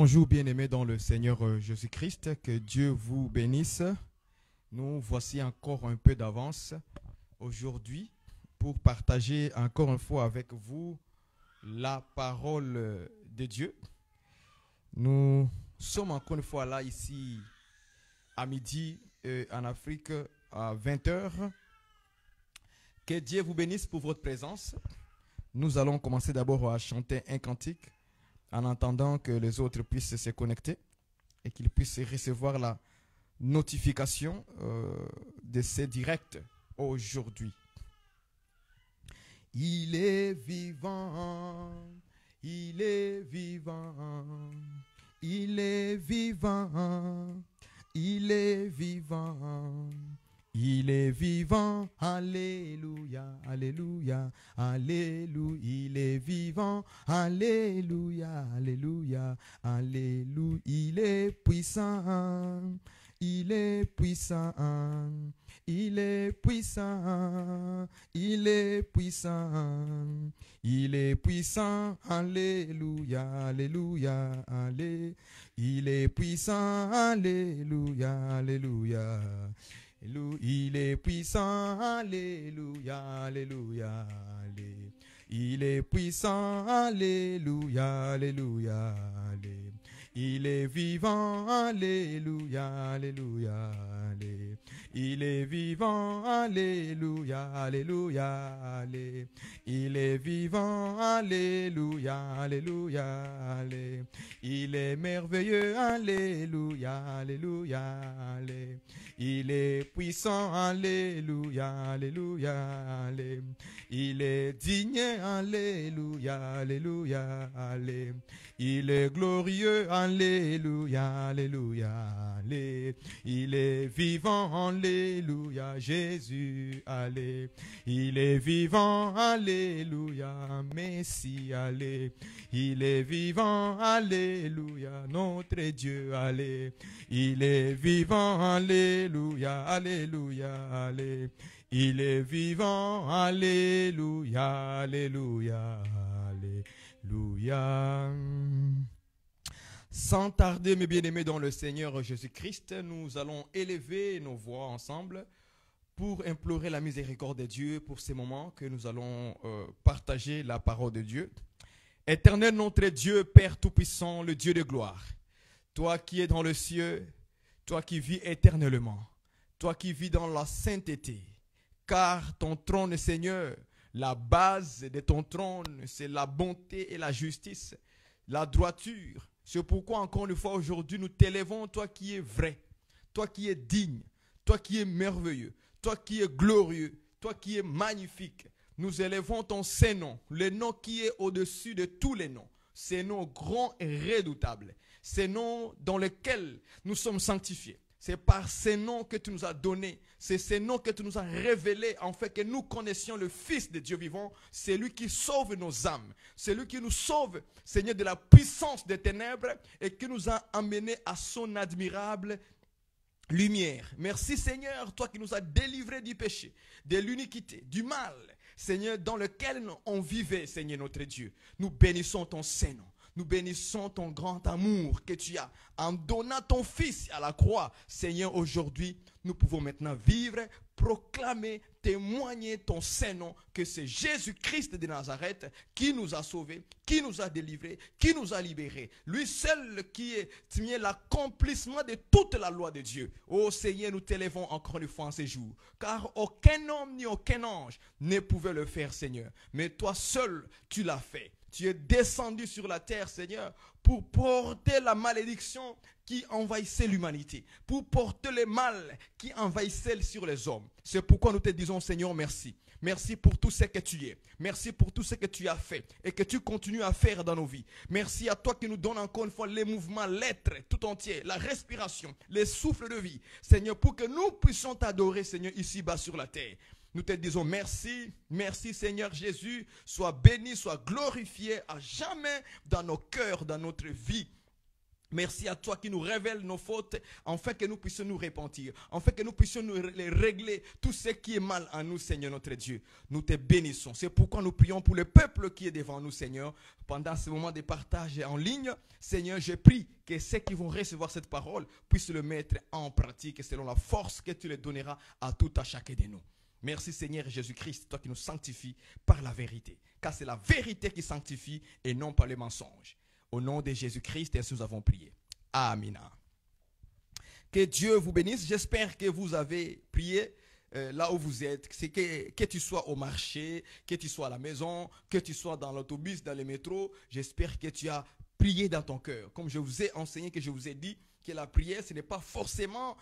Bonjour bien-aimés dans le Seigneur Jésus-Christ, que Dieu vous bénisse. Nous voici encore un peu d'avance aujourd'hui pour partager encore une fois avec vous la parole de Dieu. Nous sommes encore une fois là ici à midi en Afrique à 20h. Que Dieu vous bénisse pour votre présence. Nous allons commencer d'abord à chanter un cantique en attendant que les autres puissent se connecter et qu'ils puissent recevoir la notification de ces directs aujourd'hui. Il est vivant, il est vivant, il est vivant, il est vivant. Il est vivant, alléluia, alléluia, alléluia, il est vivant, alléluia, alléluia, alléluia, il est puissant, il est puissant, il est puissant, il est puissant, il est puissant, alléluia, alléluia, alléluia, il est puissant, alléluia, alléluia. Il est puissant, alléluia, alléluia, alléluia. Il est puissant, alléluia, alléluia, alléluia. Il est vivant, alléluia, alléluia, alléluia. Il est vivant, alléluia, alléluia, alléluia. Il est vivant, alléluia, alléluia, alléluia. Il est merveilleux, alléluia, alléluia, alléluia. Il est puissant, alléluia, alléluia, alléluia. Il est digne, alléluia, alléluia, alléluia. Il est glorieux, alléluia, alléluia, alléluia. Il est vivant, alléluia, Jésus, alléluia. Il est vivant, alléluia, Messie, alléluia. Il est vivant, alléluia, notre Dieu, alléluia. Il est vivant, alléluia, alléluia, alléluia. Il est vivant, alléluia, alléluia, alléluia. Sans tarder, mes bien-aimés dans le Seigneur Jésus-Christ, nous allons élever nos voix ensemble pour implorer la miséricorde de Dieu pour ces moments que nous allons partager la parole de Dieu. Éternel notre Dieu, Père Tout-Puissant, le Dieu de gloire, toi qui es dans le ciel, toi qui vis éternellement, toi qui vis dans la sainteté, car ton trône, Seigneur, la base de ton trône, c'est la bonté et la justice, la droiture. C'est pourquoi encore une fois aujourd'hui, nous t'élevons, toi qui es vrai, toi qui es digne, toi qui es merveilleux, toi qui es glorieux, toi qui es magnifique. Nous élevons ton Saint-Nom, le nom qui est au-dessus de tous les noms, ce nom grand et redoutable, ce nom dans lequel nous sommes sanctifiés. C'est par ces noms que tu nous as donnés, c'est ces noms que tu nous as révélés, en fait que nous connaissions le Fils de Dieu vivant, c'est lui qui sauve nos âmes, c'est lui qui nous sauve, Seigneur, de la puissance des ténèbres et qui nous a amenés à son admirable lumière. Merci Seigneur, toi qui nous as délivrés du péché, de l'iniquité, du mal, Seigneur, dans lequel on vivait, Seigneur notre Dieu. Nous bénissons ton Saint-Nom. Nous bénissons ton grand amour que tu as en donnant ton Fils à la croix. Seigneur, aujourd'hui, nous pouvons maintenant vivre, proclamer, témoigner ton Saint-Nom, que c'est Jésus-Christ de Nazareth qui nous a sauvés, qui nous a délivrés, qui nous a libérés. Lui seul qui est l'accomplissement de toute la loi de Dieu. Oh Seigneur, nous t'élèvons encore une fois en ces jours, car aucun homme ni aucun ange ne pouvait le faire, Seigneur. Mais toi seul, tu l'as fait. Tu es descendu sur la terre, Seigneur, pour porter la malédiction qui envahissait l'humanité, pour porter le mal qui envahissait sur les hommes. C'est pourquoi nous te disons, Seigneur, merci. Merci pour tout ce que tu es. Merci pour tout ce que tu as fait et que tu continues à faire dans nos vies. Merci à toi qui nous donne encore une fois les mouvements, l'être tout entier, la respiration, les souffles de vie. Seigneur, pour que nous puissions t'adorer, Seigneur, ici-bas sur la terre. Nous te disons merci, merci Seigneur Jésus, sois béni, sois glorifié à jamais dans nos cœurs, dans notre vie. Merci à toi qui nous révèle nos fautes, afin que nous puissions nous repentir, afin que nous puissions nous régler tout ce qui est mal en nous, Seigneur notre Dieu. Nous te bénissons. C'est pourquoi nous prions pour le peuple qui est devant nous, Seigneur. Pendant ce moment de partage en ligne, Seigneur, je prie que ceux qui vont recevoir cette parole puissent le mettre en pratique selon la force que tu les donneras à tout à chacun de nous. Merci Seigneur Jésus-Christ, toi qui nous sanctifies par la vérité. Car c'est la vérité qui sanctifie et non pas les mensonges. Au nom de Jésus-Christ, ainsi nous avons prié. Amen. Que Dieu vous bénisse. J'espère que vous avez prié là où vous êtes. C'est que tu sois au marché, que tu sois à la maison, que tu sois dans l'autobus, dans le métro. J'espère que tu as prié dans ton cœur. Comme je vous ai enseigné, que je vous ai dit, que la prière, ce n'est pas forcément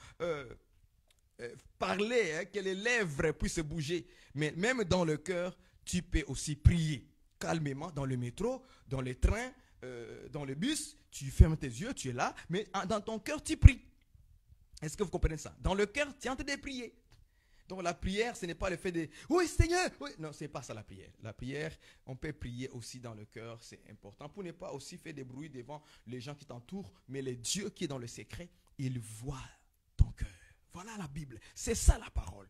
parler, hein, que les lèvres puissent bouger. Mais même dans le cœur, tu peux aussi prier calmement dans le métro, dans le train, dans le bus. Tu fermes tes yeux, tu es là, mais dans ton cœur, tu pries. Est-ce que vous comprenez ça? Dans le cœur, tu es en train de prier. Donc la prière, ce n'est pas le fait de « Oui Seigneur !» oui. Non, ce n'est pas ça la prière. La prière, on peut prier aussi dans le cœur, c'est important. Pour ne pas aussi faire des bruits devant les gens qui t'entourent, mais le Dieu qui est dans le secret, il voit ton cœur. Voilà la Bible, c'est ça la parole.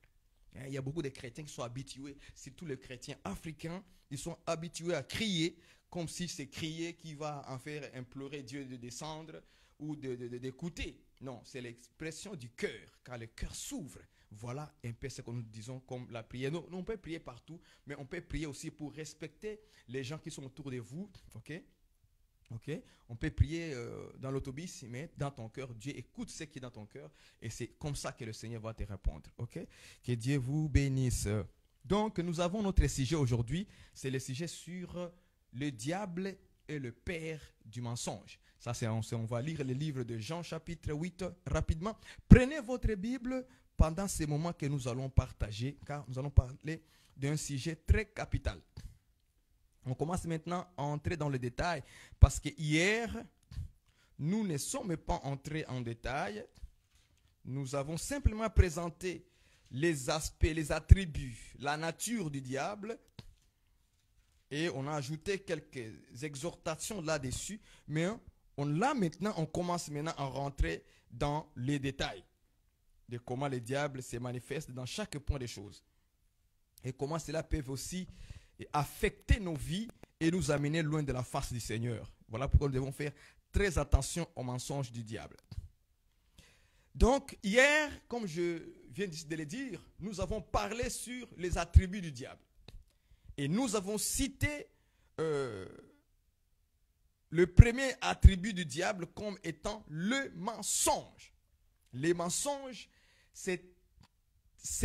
Il y a beaucoup de chrétiens qui sont habitués, surtout les chrétiens africains, ils sont habitués à crier comme si c'est crier qui va en faire implorer Dieu de descendre ou d'écouter. Non, c'est l'expression du cœur, car le cœur s'ouvre. Voilà un peu ce que nous disons comme la prière. Nous, on peut prier partout, mais on peut prier aussi pour respecter les gens qui sont autour de vous. Ok? On peut prier dans l'autobus, mais dans ton cœur, Dieu écoute ce qui est dans ton cœur et c'est comme ça que le Seigneur va te répondre. Ok? Que Dieu vous bénisse. Donc, nous avons notre sujet aujourd'hui, c'est le sujet sur le diable et le père du mensonge. Ça, on va lire le livre de Jean chapitre 8 rapidement. Prenez votre Bible pendant ces moments que nous allons partager, car nous allons parler d'un sujet très capital. On commence maintenant à entrer dans le détail parce que hier, nous ne sommes pas entrés en détail. Nous avons simplement présenté les aspects, les attributs, la nature du diable. Et on a ajouté quelques exhortations là-dessus. Mais on commence maintenant à rentrer dans les détails de comment le diable se manifeste dans chaque point des choses. Et comment cela peut aussi affecter nos vies et nous amener loin de la face du Seigneur. Voilà pourquoi nous devons faire très attention aux mensonges du diable. Donc, hier, comme je viens de le dire, nous avons parlé sur les attributs du diable. Et nous avons cité le premier attribut du diable comme étant le mensonge. Les mensonges, c'est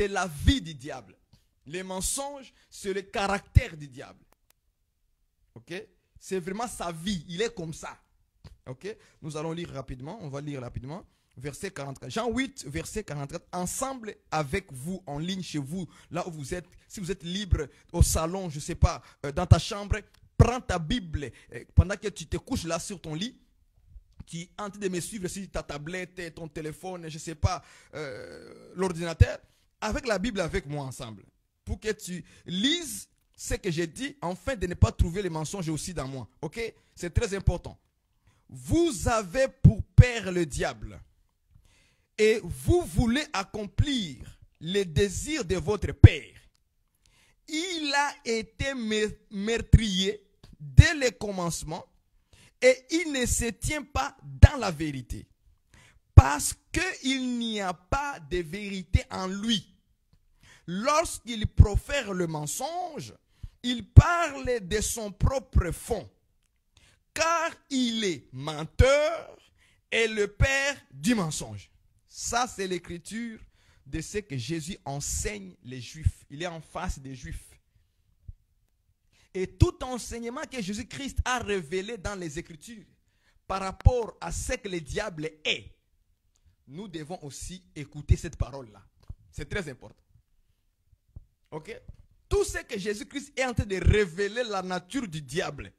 la vie du diable. Les mensonges, c'est le caractère du diable. Ok? C'est vraiment sa vie. Il est comme ça. Ok? Nous allons lire rapidement. On va lire rapidement. Verset 44. Jean 8, verset 44. Ensemble avec vous, en ligne chez vous, là où vous êtes. Si vous êtes libre au salon, je ne sais pas, dans ta chambre, prends ta Bible. Pendant que tu te couches là sur ton lit, tu es en train de me suivre sur ta tablette, ton téléphone, je ne sais pas, l'ordinateur, avec la Bible avec moi ensemble. Pour que tu lises ce que j'ai dit, afin de ne pas trouver les mensonges aussi dans moi. Ok? C'est très important. Vous avez pour père le diable. Et vous voulez accomplir les désirs de votre père. Il a été meurtrier dès le commencement et il ne se tient pas dans la vérité. Parce qu'il n'y a pas de vérité en lui. Lorsqu'il profère le mensonge, il parle de son propre fond, car il est menteur et le père du mensonge. Ça, c'est l'écriture de ce que Jésus enseigne les Juifs. Il est en face des Juifs. Et tout enseignement que Jésus-Christ a révélé dans les Écritures par rapport à ce que le diable est, nous devons aussi écouter cette parole-là. C'est très important. Ok? Tout ce que Jésus-Christ est en train de révéler la nature du diable,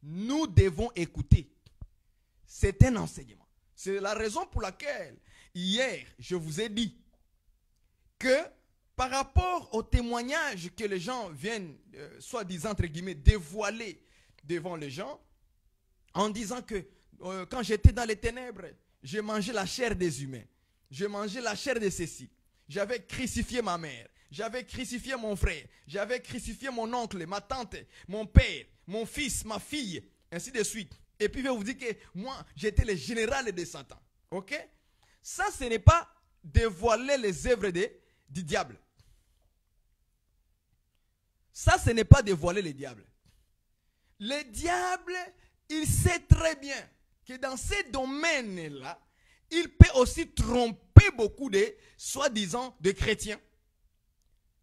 nous devons écouter. C'est un enseignement. C'est la raison pour laquelle, hier, je vous ai dit que par rapport au témoignage que les gens viennent, soi-disant, entre guillemets, dévoiler devant les gens, en disant que quand j'étais dans les ténèbres, j'ai mangé la chair des humains. J'ai mangé la chair de ceux-ci. J'avais crucifié ma mère. J'avais crucifié mon frère. J'avais crucifié mon oncle, ma tante, mon père, mon fils, ma fille, ainsi de suite. Et puis je vais vous dire que moi, j'étais le général des Satan. Ok? Ça, ce n'est pas dévoiler les œuvres du diable. Ça, ce n'est pas dévoiler les diables. Le diable, il sait très bien que dans ces domaines-là, il peut aussi tromper beaucoup de, soi-disant, de chrétiens.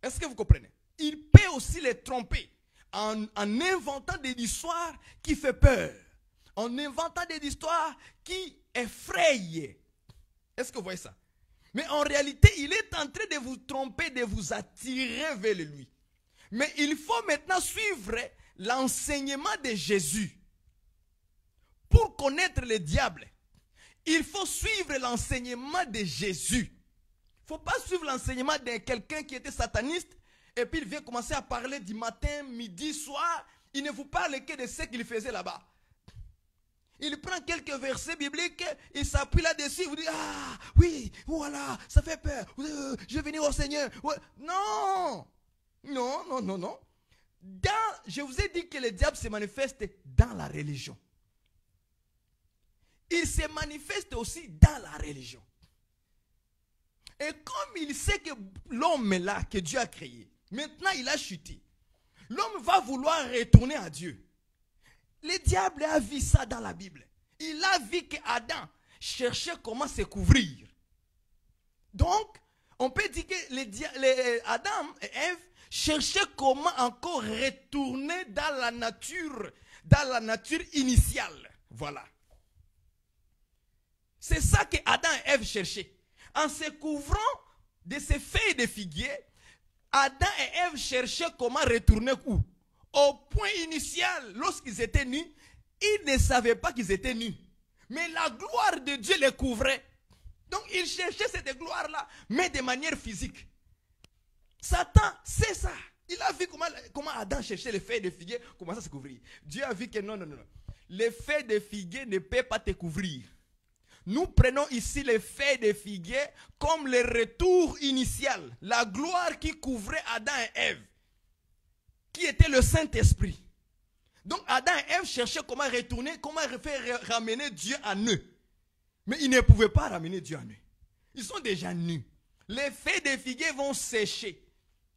Est-ce que vous comprenez? Il peut aussi les tromper en inventant des histoires qui font peur, en inventant des histoires qui effrayent. Est-ce que vous voyez ça? Mais en réalité, il est en train de vous tromper, de vous attirer vers lui. Mais il faut maintenant suivre l'enseignement de Jésus. Pour connaître le diable, il faut suivre l'enseignement de Jésus. Il ne faut pas suivre l'enseignement de quelqu'un qui était sataniste et puis il vient commencer à parler du matin, midi, soir. Il ne vous parle que de ce qu'il faisait là-bas. Il prend quelques versets bibliques, il s'appuie là-dessus, il vous dit, ah oui, voilà, ça fait peur, je vais venir au Seigneur. Ouais. Non, non, non, non, non. Je vous ai dit que le diable se manifeste dans la religion. Il se manifeste aussi dans la religion. Et comme il sait que l'homme est là, que Dieu a créé, maintenant il a chuté. L'homme va vouloir retourner à Dieu. Le diable a vu ça dans la Bible. Il a vu qu'Adam cherchait comment se couvrir. Donc, on peut dire que Adam et Ève cherchaient comment encore retourner dans la nature initiale. Voilà. C'est ça que Adam et Ève cherchaient. En se couvrant de ces feuilles de figuier, Adam et Ève cherchaient comment retourner où? Au point initial, lorsqu'ils étaient nus, ils ne savaient pas qu'ils étaient nus. Mais la gloire de Dieu les couvrait. Donc ils cherchaient cette gloire-là, mais de manière physique. Satan, c'est ça. Il a vu comment Adam cherchait les feuilles de figuier, comment ça se couvrir. Dieu a vu que non, non, non. Les feuilles de figuier ne peuvent pas te couvrir. Nous prenons ici les feuilles de figuier comme le retour initial, la gloire qui couvrait Adam et Ève, qui était le Saint-Esprit. Donc Adam et Ève cherchaient comment retourner, comment faire ramener Dieu à eux. Mais ils ne pouvaient pas ramener Dieu à eux. Ils sont déjà nus. Les feuilles de figuier vont sécher.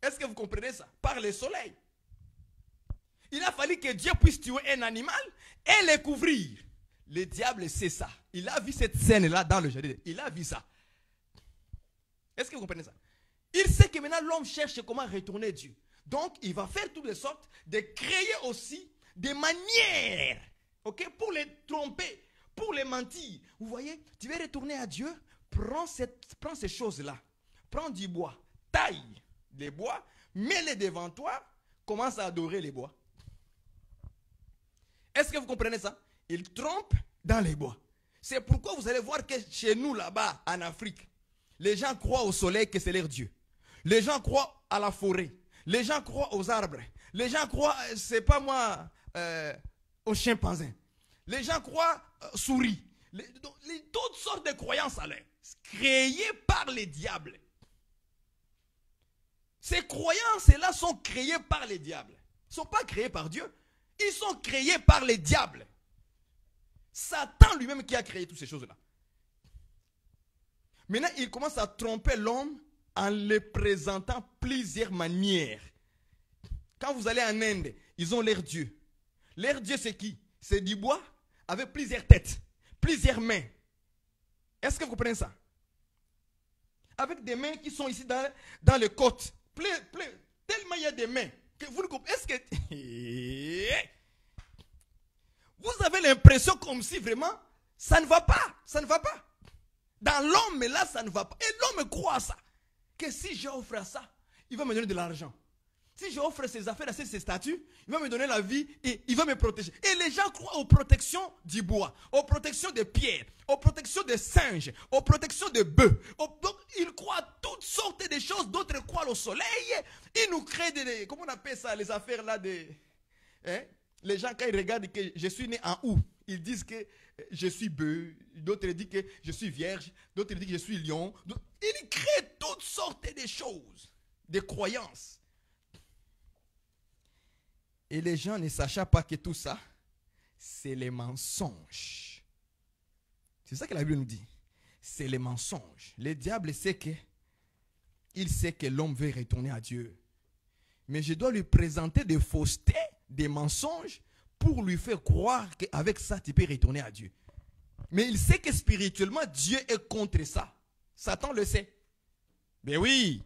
Est-ce que vous comprenez ça? Par le soleil. Il a fallu que Dieu puisse tuer un animal et les couvrir. Le diable sait ça. Il a vu cette scène-là dans le jardin. Il a vu ça. Est-ce que vous comprenez ça? Il sait que maintenant l'homme cherche comment retourner Dieu. Donc, il va faire toutes les sortes de créer aussi des manières, ok, pour les tromper, pour les mentir. Vous voyez, tu veux retourner à Dieu, prends ces choses-là. Prends du bois, taille les bois, mets-les devant toi, commence à adorer les bois. Est-ce que vous comprenez ça? Il trompe dans les bois. C'est pourquoi vous allez voir que chez nous, là-bas, en Afrique, les gens croient au soleil que c'est leur Dieu. Les gens croient à la forêt. Les gens croient aux arbres. Les gens croient, c'est pas moi, aux chimpanzés. Les gens croient souris. Toutes sortes de croyances à l'air, créées par les diables. Ces croyances-là sont créées par les diables. Ils ne sont pas créées par Dieu. Ils sont créés par les diables. Satan lui-même qui a créé toutes ces choses-là. Maintenant, il commence à tromper l'homme en le présentant plusieurs manières. Quand vous allez en Inde, ils ont leur Dieu. Leur Dieu, c'est qui? C'est du bois avec plusieurs têtes, plusieurs mains. Est-ce que vous comprenez ça? Avec des mains qui sont ici dans les côtes. Tellement il y a des mains. Que vous ne comprenez. Est-ce que... Vous avez l'impression comme si vraiment, ça ne va pas. Ça ne va pas. Dans l'homme, là, ça ne va pas. Et l'homme croit à ça. Que si j'offre ça, il va me donner de l'argent. Si j'offre ces affaires, ces statues, il va me donner la vie et il va me protéger. Et les gens croient aux protections du bois, aux protections des pierres, aux protections des singes, aux protections des bœufs. Donc, ils croient à toutes sortes de choses. D'autres croient au soleil. Ils nous créent comment on appelle ça, les affaires là de... Hein? Les gens, quand ils regardent que je suis né en août, Ils disent que je suis bœuf, d'autres disent que je suis vierge, d'autres disent que je suis lion. Ils créent toutes sortes de choses, de croyances. Et les gens ne sachant pas que tout ça, c'est les mensonges. C'est ça que la Bible nous dit. C'est les mensonges. Le diable sait que l'homme veut retourner à Dieu. Mais je dois lui présenter des faussetés, des mensonges, pour lui faire croire qu'avec ça, tu peux retourner à Dieu. Mais il sait que spirituellement, Dieu est contre ça. Satan le sait. Mais oui.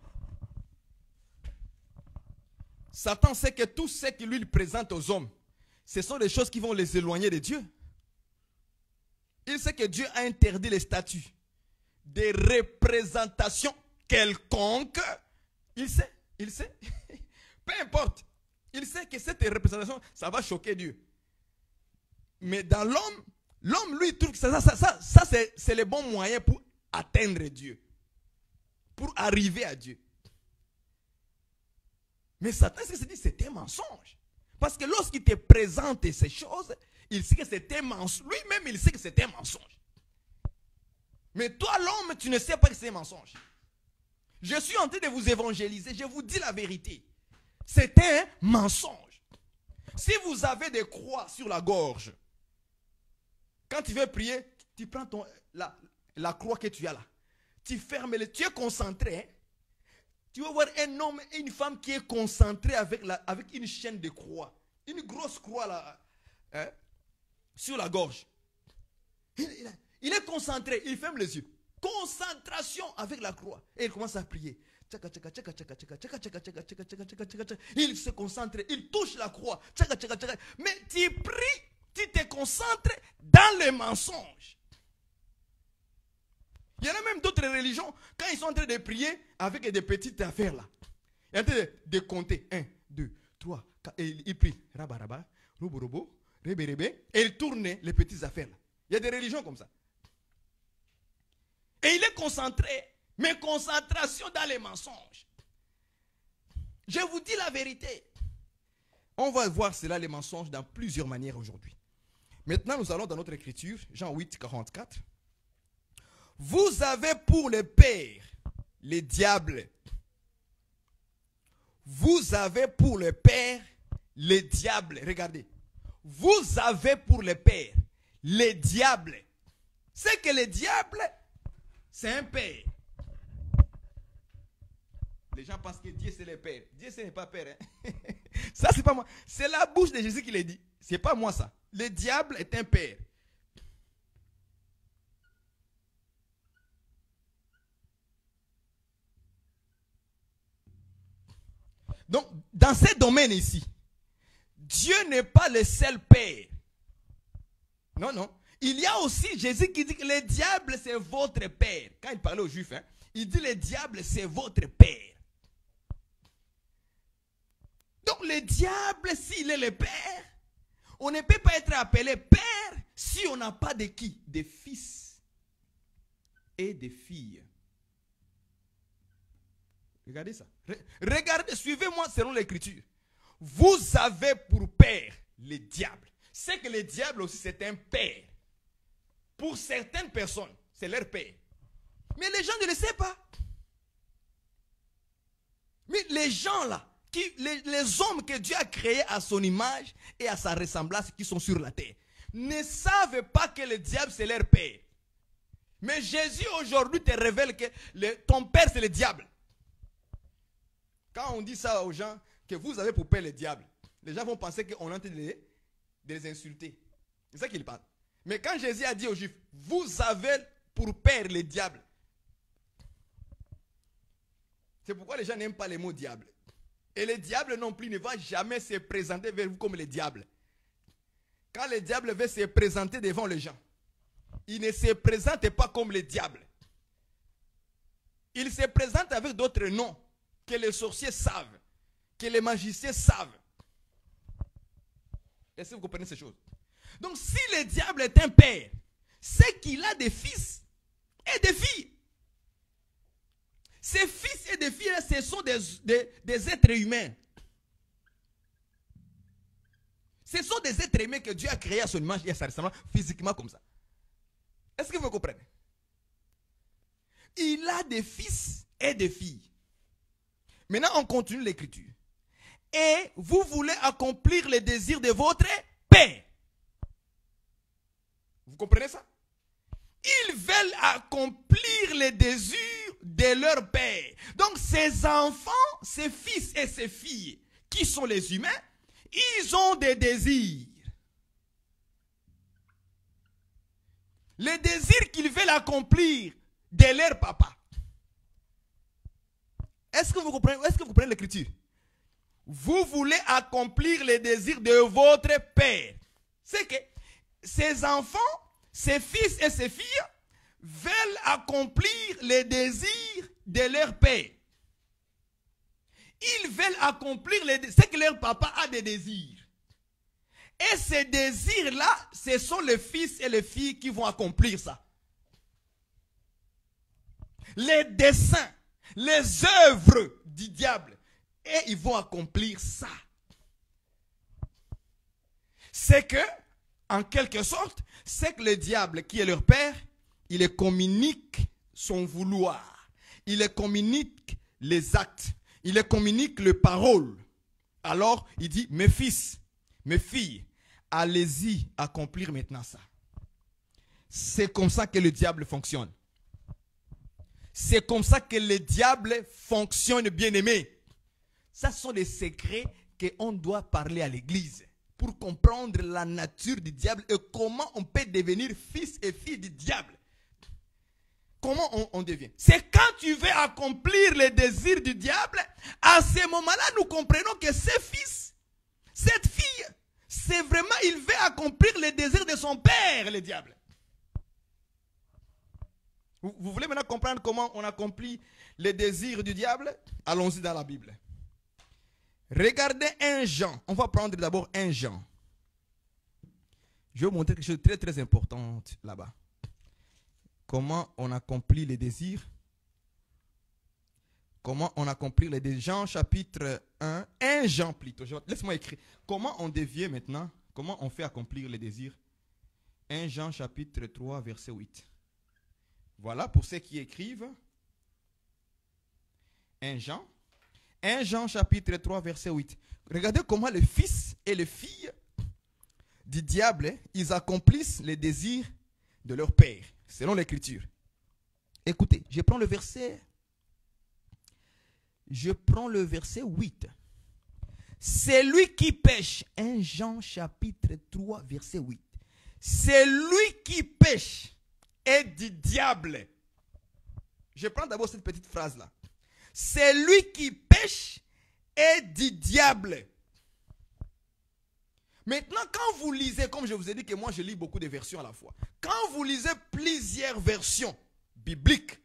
Satan sait que tout ce qu'il lui présente aux hommes, ce sont des choses qui vont les éloigner de Dieu. Il sait que Dieu a interdit les statues, des représentations quelconques. Il sait. Peu importe. Il sait que cette représentation, ça va choquer Dieu. Mais dans l'homme, lui, trouve que ça c'est le bon moyen pour atteindre Dieu. Pour arriver à Dieu. Mais Satan, ce qu'il se dit, c'est un mensonge. Parce que lorsqu'il te présente ces choses, il sait que c'est un mensonge. Lui-même, il sait que c'est un mensonge. Mais toi, l'homme, tu ne sais pas que c'est un mensonge. Je suis en train de vous évangéliser. Je vous dis la vérité. C'est un mensonge. Si vous avez des croix sur la gorge, quand tu veux prier, tu prends la croix que tu as là. Tu fermes les yeux. Tu es concentré. Hein? Tu vas voir un homme et une femme qui est concentré avec une chaîne de croix. Une grosse croix là, hein, sur la gorge. Il est concentré. Il ferme les yeux. Concentration avec la croix. Et il commence à prier. Il se concentre. Il touche la croix. Mais tu pries. Tu te concentres dans les mensonges. Il y en a même d'autres religions, quand ils sont en train de prier avec des petites affaires là. Ils sont en train de compter. 1, 2, 3, 4. Et ils prient. Rabaraba, roborobo, rébérébé. Et ils tournent les petites affaires là. Il y a des religions comme ça. Et il est concentré. Mais concentration dans les mensonges. Je vous dis la vérité. On va voir cela, les mensonges, dans plusieurs manières aujourd'hui. Maintenant, nous allons dans notre écriture, Jean 8, 44. Vous avez pour le père les diables. Vous avez pour le père les diables. Regardez. Vous avez pour le père les diables. C'est que le diable, c'est un père. Les gens pensent que Dieu c'est le père. Dieu ce n'est pas père. Hein? Ça c'est pas moi. C'est la bouche de Jésus qui l'a dit. C'est pas moi ça. Le diable est un père. Donc, dans ces domaines ici, Dieu n'est pas le seul père. Non, non. Il y a aussi Jésus qui dit que le diable, c'est votre père. Quand il parlait aux Juifs, hein, il dit le diable, c'est votre père. Donc, le diable, s'il est le père, on ne peut pas être appelé père si on n'a pas de qui? Des fils et des filles. Regardez ça. Regardez, suivez-moi selon l'écriture. Vous avez pour père le diable. C'est que le diable aussi c'est un père. Pour certaines personnes, c'est leur père. Mais les gens ne le savent pas. Mais les gens là, les hommes que Dieu a créés à son image et à sa ressemblance qui sont sur la terre, ne savent pas que le diable c'est leur père. Mais Jésus aujourd'hui te révèle que ton père c'est le diable. Quand on dit ça aux gens, que vous avez pour père le diable, les gens vont penser qu'on est en train de les insulter. C'est ça qu'il parle. Mais quand Jésus a dit aux Juifs, vous avez pour père le diable. C'est pourquoi les gens n'aiment pas les mots diable. Et le diable non plus ne va jamais se présenter vers vous comme le diable. Quand le diable veut se présenter devant les gens, il ne se présente pas comme le diable. Il se présente avec d'autres noms que les sorciers savent, que les magiciens savent. Est-ce que vous comprenez ces choses? Donc si le diable est un père, c'est qu'il a des fils et des filles. Ces fils et des filles, ce sont des êtres humains. Ce sont des êtres aimés que Dieu a créés à son image et à sa ressemblance, physiquement comme ça. Est-ce que vous comprenez? Il a des fils et des filles. Maintenant, on continue l'écriture. Et vous voulez accomplir les désirs de votre père. Vous comprenez ça? Ils veulent accomplir les désirs de leur père. Donc, ces enfants, ces fils et ces filles, qui sont les humains, ils ont des désirs. Les désirs qu'ils veulent accomplir de leur papa. Est-ce que vous comprenez l'écriture? Vous voulez accomplir les désirs de votre père. C'est que ces enfants, ces fils et ces filles veulent accomplir les désirs de leur père. Ils veulent accomplir ce que leur papa a des désirs. Et ces désirs-là, ce sont les fils et les filles qui vont accomplir ça. Les desseins, les œuvres du diable. Et ils vont accomplir ça. C'est que, en quelque sorte, c'est que le diable, qui est leur père, il les communique son vouloir. Il les communique les actes. Il les communique les paroles. Alors, il dit, mes fils, mes filles, allez-y accomplir maintenant ça. C'est comme ça que le diable fonctionne. C'est comme ça que le diable fonctionne, bien-aimé. Ça sont des secrets qu'on doit parler à l'église pour comprendre la nature du diable et comment on peut devenir fils et fille du diable. Comment on devient? C'est quand tu veux accomplir les désirs du diable, à ce moment-là, nous comprenons que ce fils, cette fille, c'est vraiment, il veut accomplir les désirs de son père, le diable. Vous voulez maintenant comprendre comment on accomplit les désirs du diable? Allons-y dans la Bible. Regardez 1 Jean. On va prendre d'abord 1 Jean. Je vais vous montrer quelque chose de très très important là-bas. Comment on accomplit les désirs. Comment on accomplit les désirs. Jean chapitre 1. 1 Jean plutôt. Laisse-moi écrire. Comment on devient maintenant. Comment on fait accomplir les désirs. 1 Jean chapitre 3 verset 8. Voilà pour ceux qui écrivent. 1 Jean. 1 Jean chapitre 3 verset 8. Regardez comment les fils et les filles du diable, ils accomplissent les désirs de leur père, selon l'écriture. Écoutez, je prends le verset 8. C'est lui qui pêche. 1 Jean chapitre 3 verset 8. C'est lui qui pêche est du diable. Je prends d'abord cette petite phrase-là. C'est lui qui pêche est du diable. Maintenant, quand vous lisez, comme je vous ai dit que moi je lis beaucoup de versions à la fois. Quand vous lisez plusieurs versions bibliques,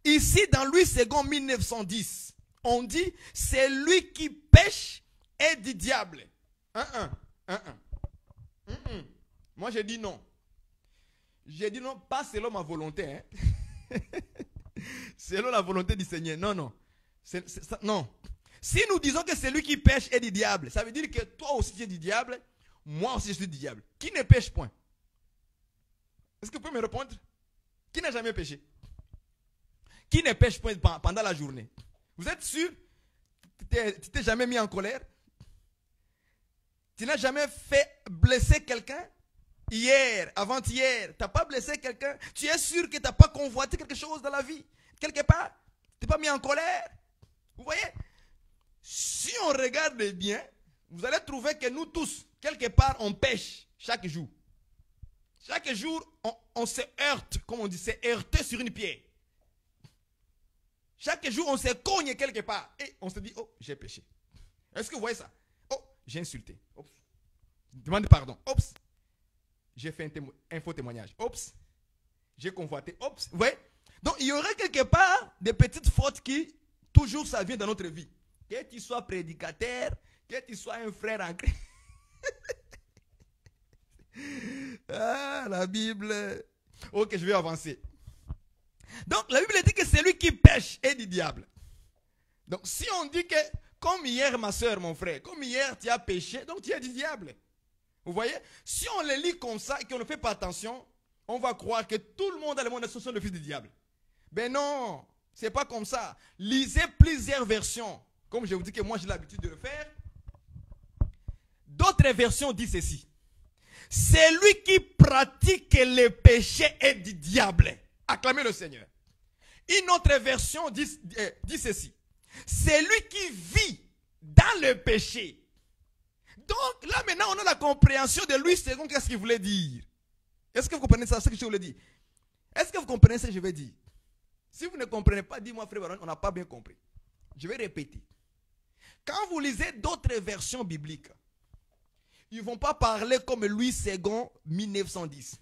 ici dans Louis II 1910, on dit c'est lui qui pêche est du diable. Moi j'ai dit non. J'ai dit non, pas selon ma volonté. Hein. Selon la volonté du Seigneur. Non, non. Non. Si nous disons que celui qui pêche est du diable, ça veut dire que toi aussi tu es du diable, moi aussi je suis du diable. Qui ne pêche point? Est-ce que vous pouvez me répondre? Qui n'a jamais péché? Qui ne pêche point pendant la journée? Vous êtes sûr? Tu t'es jamais mis en colère? Tu n'as jamais fait blesser quelqu'un? Hier, avant-hier, tu n'as pas blessé quelqu'un? Tu es sûr que tu n'as pas convoité quelque chose dans la vie? Quelque part? Tu n'es pas mis en colère? Vous voyez? Si on regarde bien, vous allez trouver que nous tous, quelque part, on pêche chaque jour. Chaque jour, on se heurte, comme on dit, c'est heurter sur une pierre. Chaque jour, on se cogne quelque part. Et on se dit, oh, j'ai péché. Est-ce que vous voyez ça? Oh, j'ai insulté. Oups. Demande pardon. Oups. J'ai fait un faux témoignage. Oups. J'ai convoité. Oups. Vous voyez? Donc, il y aurait quelque part des petites fautes qui, toujours, ça vient dans notre vie. Que tu sois prédicateur, que tu sois un frère en Christ. Ah, la Bible. Ok, je vais avancer. Donc, la Bible dit que c'est lui qui pêche est du diable. Donc, si on dit que, Comme hier, ma soeur, mon frère, comme hier, tu as péché, donc tu es du diable. Vous voyez? Si on les lit comme ça et qu'on ne fait pas attention, on va croire que tout le monde dans le monde est le fils du diable. Ben non, c'est pas comme ça. Lisez plusieurs versions. Comme je vous dis que moi j'ai l'habitude de le faire. D'autres versions disent ceci. Celui qui pratique le péché est du diable. Acclamez le Seigneur. Une autre version dit ceci. Celui qui vit dans le péché. Donc là maintenant on a la compréhension de Louis II, qu'est-ce qu'il voulait dire. Est-ce que vous comprenez ça, ce que je voulais dire? Est-ce que vous comprenez ce que je vais dire? Si vous ne comprenez pas, dis-moi frère Baron, on n'a pas bien compris. Je vais répéter. Quand vous lisez d'autres versions bibliques, ils ne vont pas parler comme Louis II 1910.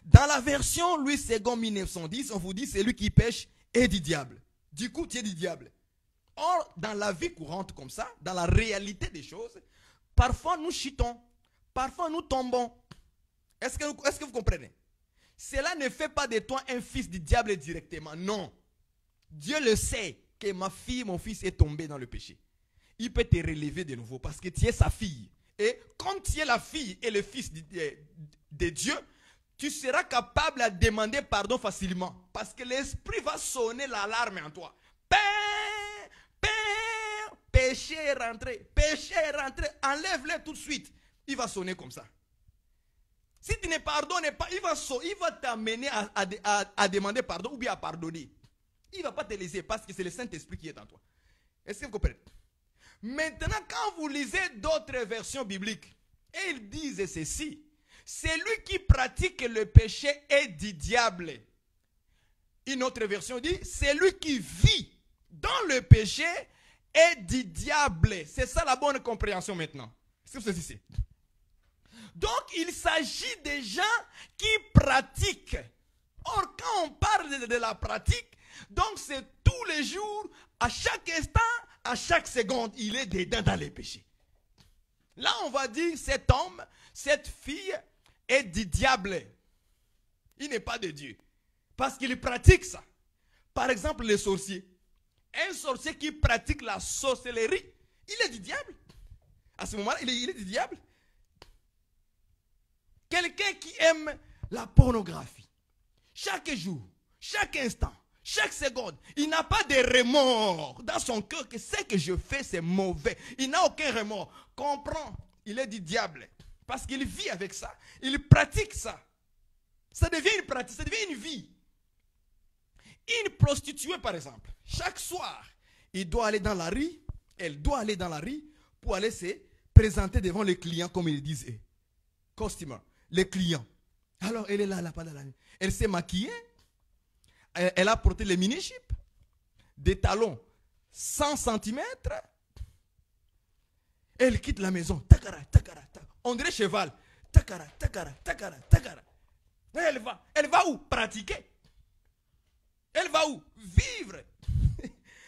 Dans la version Louis II 1910, on vous dit c'est lui qui pêche et du diable. Du coup, tu es du diable. Or, dans la vie courante comme ça, dans la réalité des choses, parfois nous chutons, parfois nous tombons. Est-ce que vous comprenez? Cela ne fait pas de toi un fils du diable directement. Non. Dieu le sait que ma fille, mon fils est tombé dans le péché. Il peut te relever de nouveau parce que tu es sa fille. Et comme tu es la fille et le fils de Dieu, tu seras capable de demander pardon facilement. Parce que l'esprit va sonner l'alarme en toi. Père, Père, péché est rentré, enlève-le tout de suite. Il va sonner comme ça. Si tu ne pardonnes pas, il va t'amener à demander pardon ou bien à pardonner. Il ne va pas te laisser parce que c'est le Saint-Esprit qui est en toi. Est-ce que vous comprenez? Maintenant, quand vous lisez d'autres versions bibliques, et ils disent ceci. Celui qui pratique le péché est du diable. Une autre version dit, celui qui vit dans le péché est du diable. C'est ça la bonne compréhension maintenant. Est-ce que vous saisissez? Donc, il s'agit des gens qui pratiquent. Or, quand on parle de la pratique, donc c'est tous les jours, à chaque instant, à chaque seconde, il est dedans dans les péchés. Là, on va dire, cet homme, cette fille est du diable. Il n'est pas de Dieu. Parce qu'il pratique ça. Par exemple, les sorciers. Un sorcier qui pratique la sorcellerie, il est du diable. À ce moment-là, il est du diable. Quelqu'un qui aime la pornographie, chaque jour, chaque instant, chaque seconde, il n'a pas de remords dans son cœur que ce que je fais, c'est mauvais. Il n'a aucun remords. Comprends, il est du diable. Parce qu'il vit avec ça. Il pratique ça. Ça devient une pratique, ça devient une vie. Une prostituée, par exemple, chaque soir, il doit aller dans la rue, elle doit aller dans la rue pour aller se présenter devant les clients, comme il disait. Customer, les clients. Alors, elle est là, pas dans la rue. Elle s'est maquillée. Elle a porté les mini-chips, des talons 100 cm. Elle quitte la maison. Takara, takara, takara. On dirait cheval. Takara, takara, takara, takara. Elle va où? Pratiquer. Elle va où? Vivre.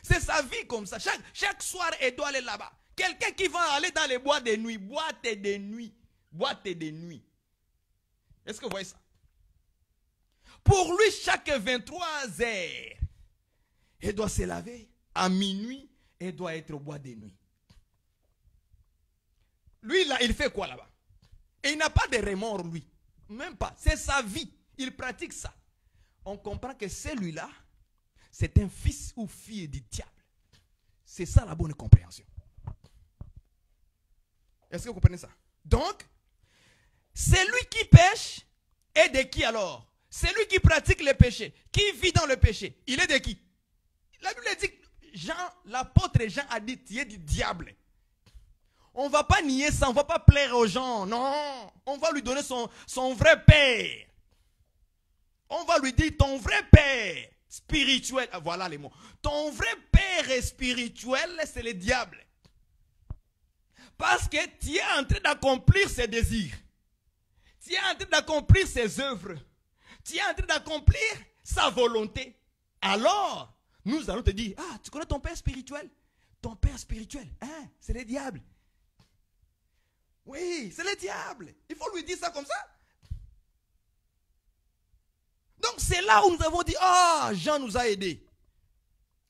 C'est sa vie comme ça. Chaque soir, elle doit aller là-bas. Quelqu'un qui va aller dans les boîtes de nuit. Boîte de nuit. Boîte de nuit. Est-ce que vous voyez ça? Pour lui, chaque 23 heures, elle doit se laver. À minuit, elle doit être au bois de nuit. Lui, là, il fait quoi là-bas? Et il n'a pas de remords, lui. Même pas. C'est sa vie. Il pratique ça. On comprend que celui-là, c'est un fils ou fille du diable. C'est ça la bonne compréhension. Est-ce que vous comprenez ça? Donc, celui qui pêche est de qui alors? Celui qui pratique le péché, qui vit dans le péché, il est de qui? La Bible dit que l'apôtre Jean a dit, tu es du diable. On ne va pas nier ça, on ne va pas plaire aux gens, non. On va lui donner son vrai père. On va lui dire, ton vrai père spirituel, voilà les mots. Ton vrai père spirituel, c'est le diable. Parce que tu es en train d'accomplir ses désirs. Tu es en train d'accomplir ses œuvres. Tu es en train d'accomplir sa volonté. Alors, nous allons te dire, ah, tu connais ton père spirituel? Ton père spirituel, hein, c'est le diable. Oui, c'est le diable. Il faut lui dire ça comme ça. Donc c'est là où nous avons dit, ah, Jean nous a aidés.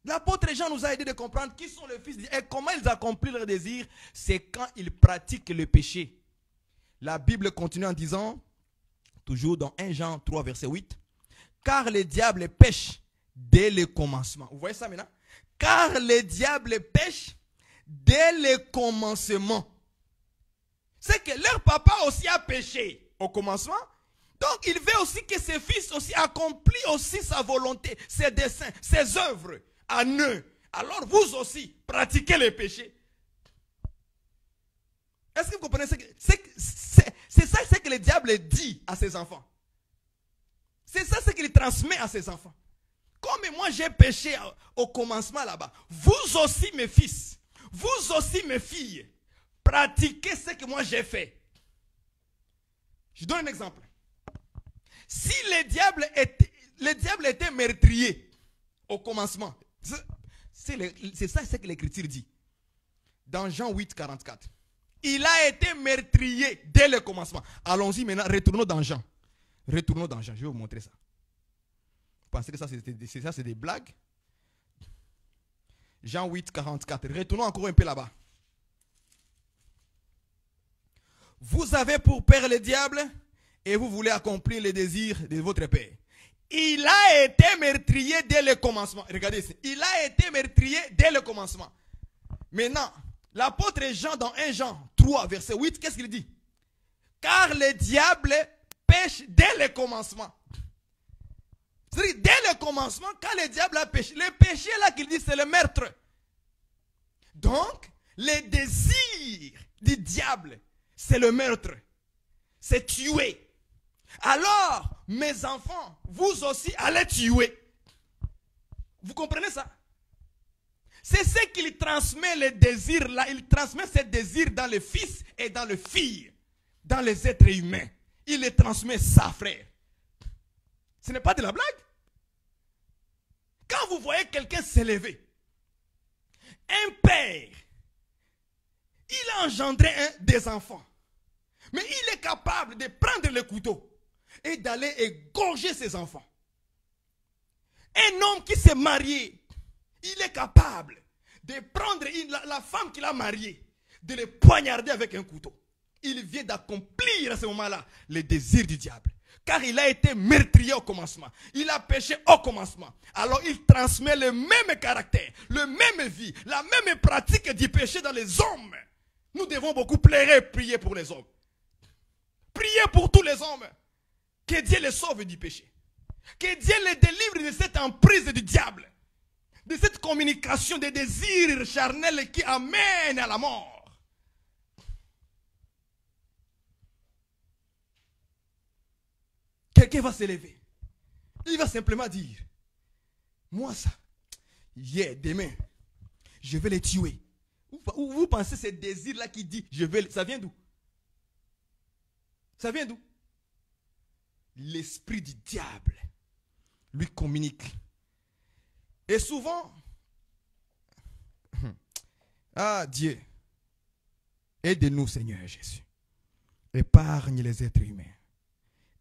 L'apôtre Jean nous a aidé de comprendre qui sont les fils de Dieu et comment ils accomplissent leurs désirs. C'est quand ils pratiquent le péché. La Bible continue en disant, toujours dans 1 Jean 3, verset 8, « Car le diable pêche dès le commencement. » Vous voyez ça maintenant? « Car le diable pêche dès le commencement. » C'est que leur papa aussi a péché au commencement. Donc il veut aussi que ses fils aussi accomplissent aussi sa volonté, ses desseins, ses œuvres en eux. Alors vous aussi, pratiquez le péché. Est-ce que vous comprenez? C'est ça ce que le diable dit à ses enfants. C'est ça ce qu'il transmet à ses enfants. Comme moi j'ai péché au commencement là-bas, vous aussi mes fils, vous aussi mes filles, pratiquez ce que moi j'ai fait. Je donne un exemple. Si le diable était meurtrier au commencement, c'est ça ce que l'Écriture dit. Dans Jean 8, 44. Il a été meurtrier dès le commencement. Allons-y maintenant, retournons dans Jean. Retournons dans Jean, je vais vous montrer ça. Vous pensez que ça c'est des blagues? Jean 8, 44. Retournons encore un peu là-bas. Vous avez pour père le diable et vous voulez accomplir les désirs de votre père. Il a été meurtrier dès le commencement. Regardez ici. Il a été meurtrier dès le commencement. Maintenant, l'apôtre Jean dans 1 Jean 3, verset 8, qu'est-ce qu'il dit? Car le diable pêche dès le commencement. C'est-à-dire, dès le commencement, quand le diable a péché, le péché là qu'il dit, c'est le meurtre. Donc, les désirs du diable, c'est le meurtre. C'est tuer. Alors, mes enfants, vous aussi allez tuer. Vous comprenez ça? C'est ce qu'il transmet les désirs là. Il transmet ces désirs dans le fils et dans le fille, dans les êtres humains. Il les transmet ça, frère. Ce n'est pas de la blague. Quand vous voyez quelqu'un s'élever, un père, il a engendré des enfants. Mais il est capable de prendre le couteau et d'aller égorger ses enfants. Un homme qui s'est marié, il est capable de prendre la femme qu'il a mariée, de le poignarder avec un couteau. Il vient d'accomplir à ce moment-là les désirs du diable. Car il a été meurtrier au commencement. Il a péché au commencement. Alors il transmet le même caractère, le même vie, la même pratique du péché dans les hommes. Nous devons beaucoup pleurer et prier pour les hommes. Priez pour tous les hommes. Que Dieu les sauve du péché. Que Dieu les délivre de cette emprise du diable. De cette communication des désirs charnels qui amènent à la mort. Quelqu'un va s'élever. Il va simplement dire, moi ça, demain, je vais les tuer. Vous pensez ce désir-là qui dit, ça vient d'où? Ça vient d'où? L'esprit du diable lui communique. Et souvent, Dieu, aide-nous Seigneur Jésus. Épargne les êtres humains.